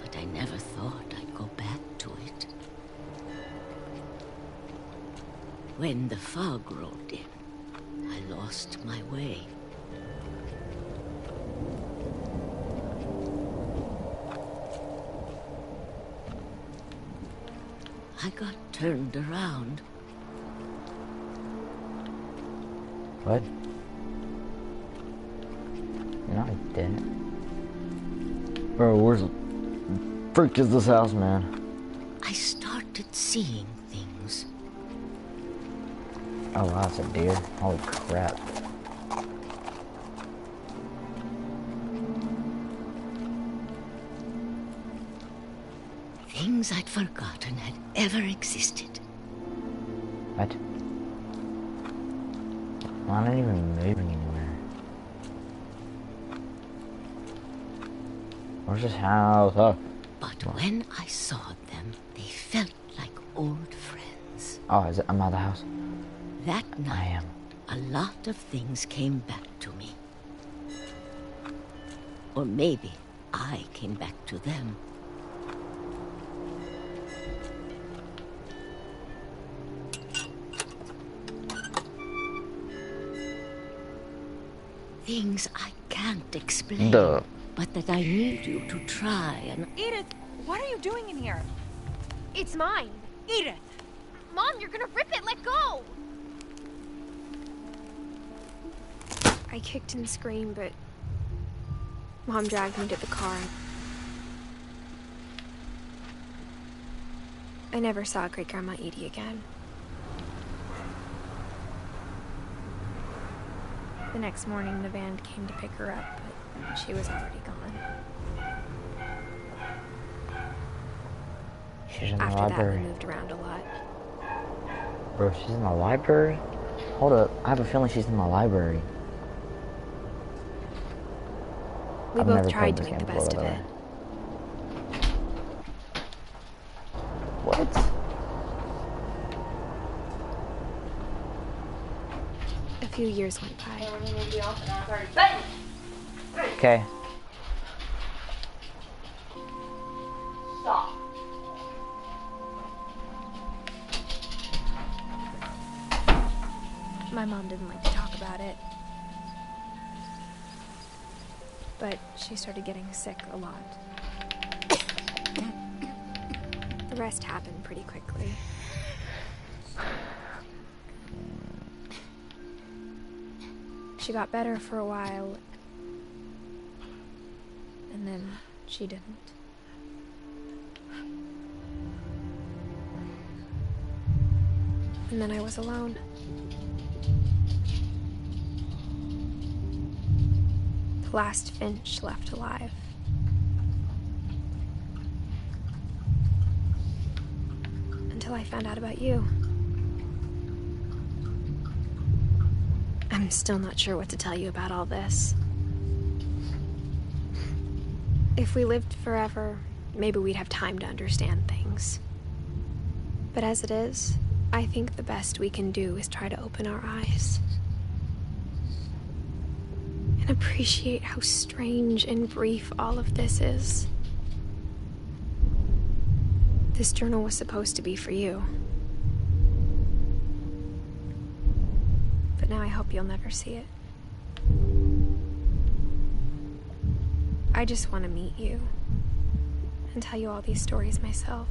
But I never thought I'd go back to it. When the fog rolled in, I lost my way. I got turned around. What? No, I didn't. Bro, where's the frick is this house, man? I started seeing things. Oh wow, it's a deer. Holy crap. Things I'd forgotten had ever existed. What? I'm not even moving anywhere. Where's this house? Oh. But when I saw them, they felt like old friends. Oh, is it? I'm out of the house. That night, I am. A lot of things came back to me. Or maybe I came back to them. Things I can't explain. Duh. But that I need you to try and... Edith, what are you doing in here? It's mine. Edith! Mom, you're gonna rip it. Let go! I kicked and screamed, but Mom dragged me to the car. I never saw Great-Grandma Edie again. The next morning, the van came to pick her up, but she was already gone. She's in the After library. that, we moved around a lot. Bro, she's in the library? Hold up, I have a feeling she's in the library. We I've both never tried played to this make the game best of before, it. What? A few years went by. Okay. My mom didn't like to talk about it. But she started getting sick a lot. The rest happened pretty quickly. She got better for a while, and then she didn't. And then I was alone. The last Finch left alive. Until I found out about you. I'm still not sure what to tell you about all this. If we lived forever, maybe we'd have time to understand things. But as it is, I think the best we can do is try to open our eyes. And appreciate how strange and brief all of this is. This journal was supposed to be for you. But now I hope you'll never see it. I just want to meet you and tell you all these stories myself.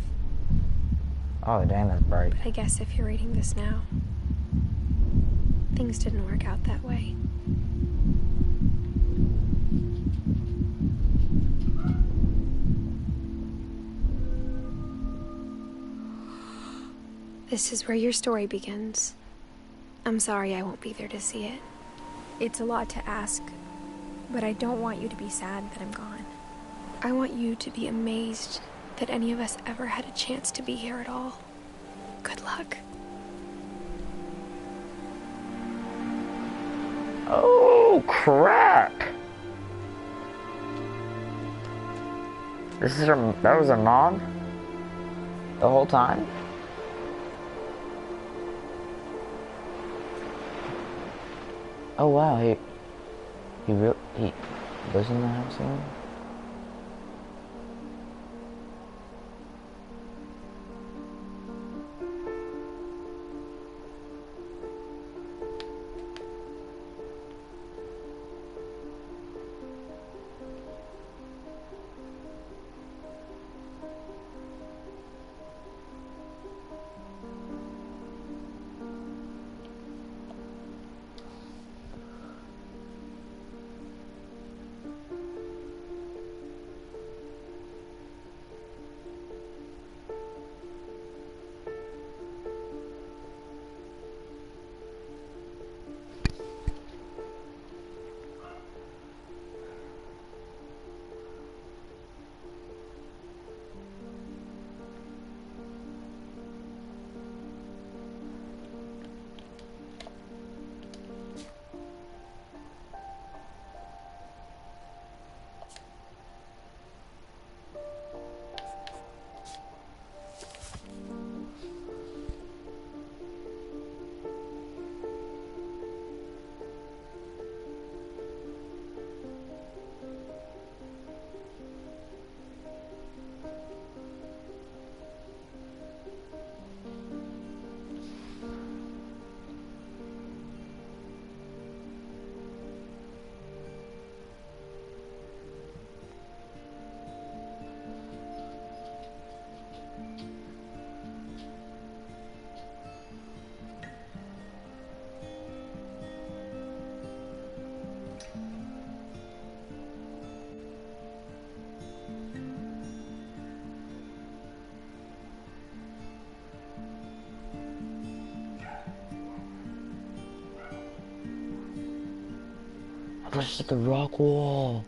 Oh, dang, that's bright. But I guess if you're reading this now, things didn't work out that way. This is where your story begins. I'm sorry I won't be there to see it. It's a lot to ask, but I don't want you to be sad that I'm gone. I want you to be amazed that any of us ever had a chance to be here at all. Good luck. Oh, crap! This is her, that was her mom? The whole time? Oh wow, he lives in the house again? This is the rock wall.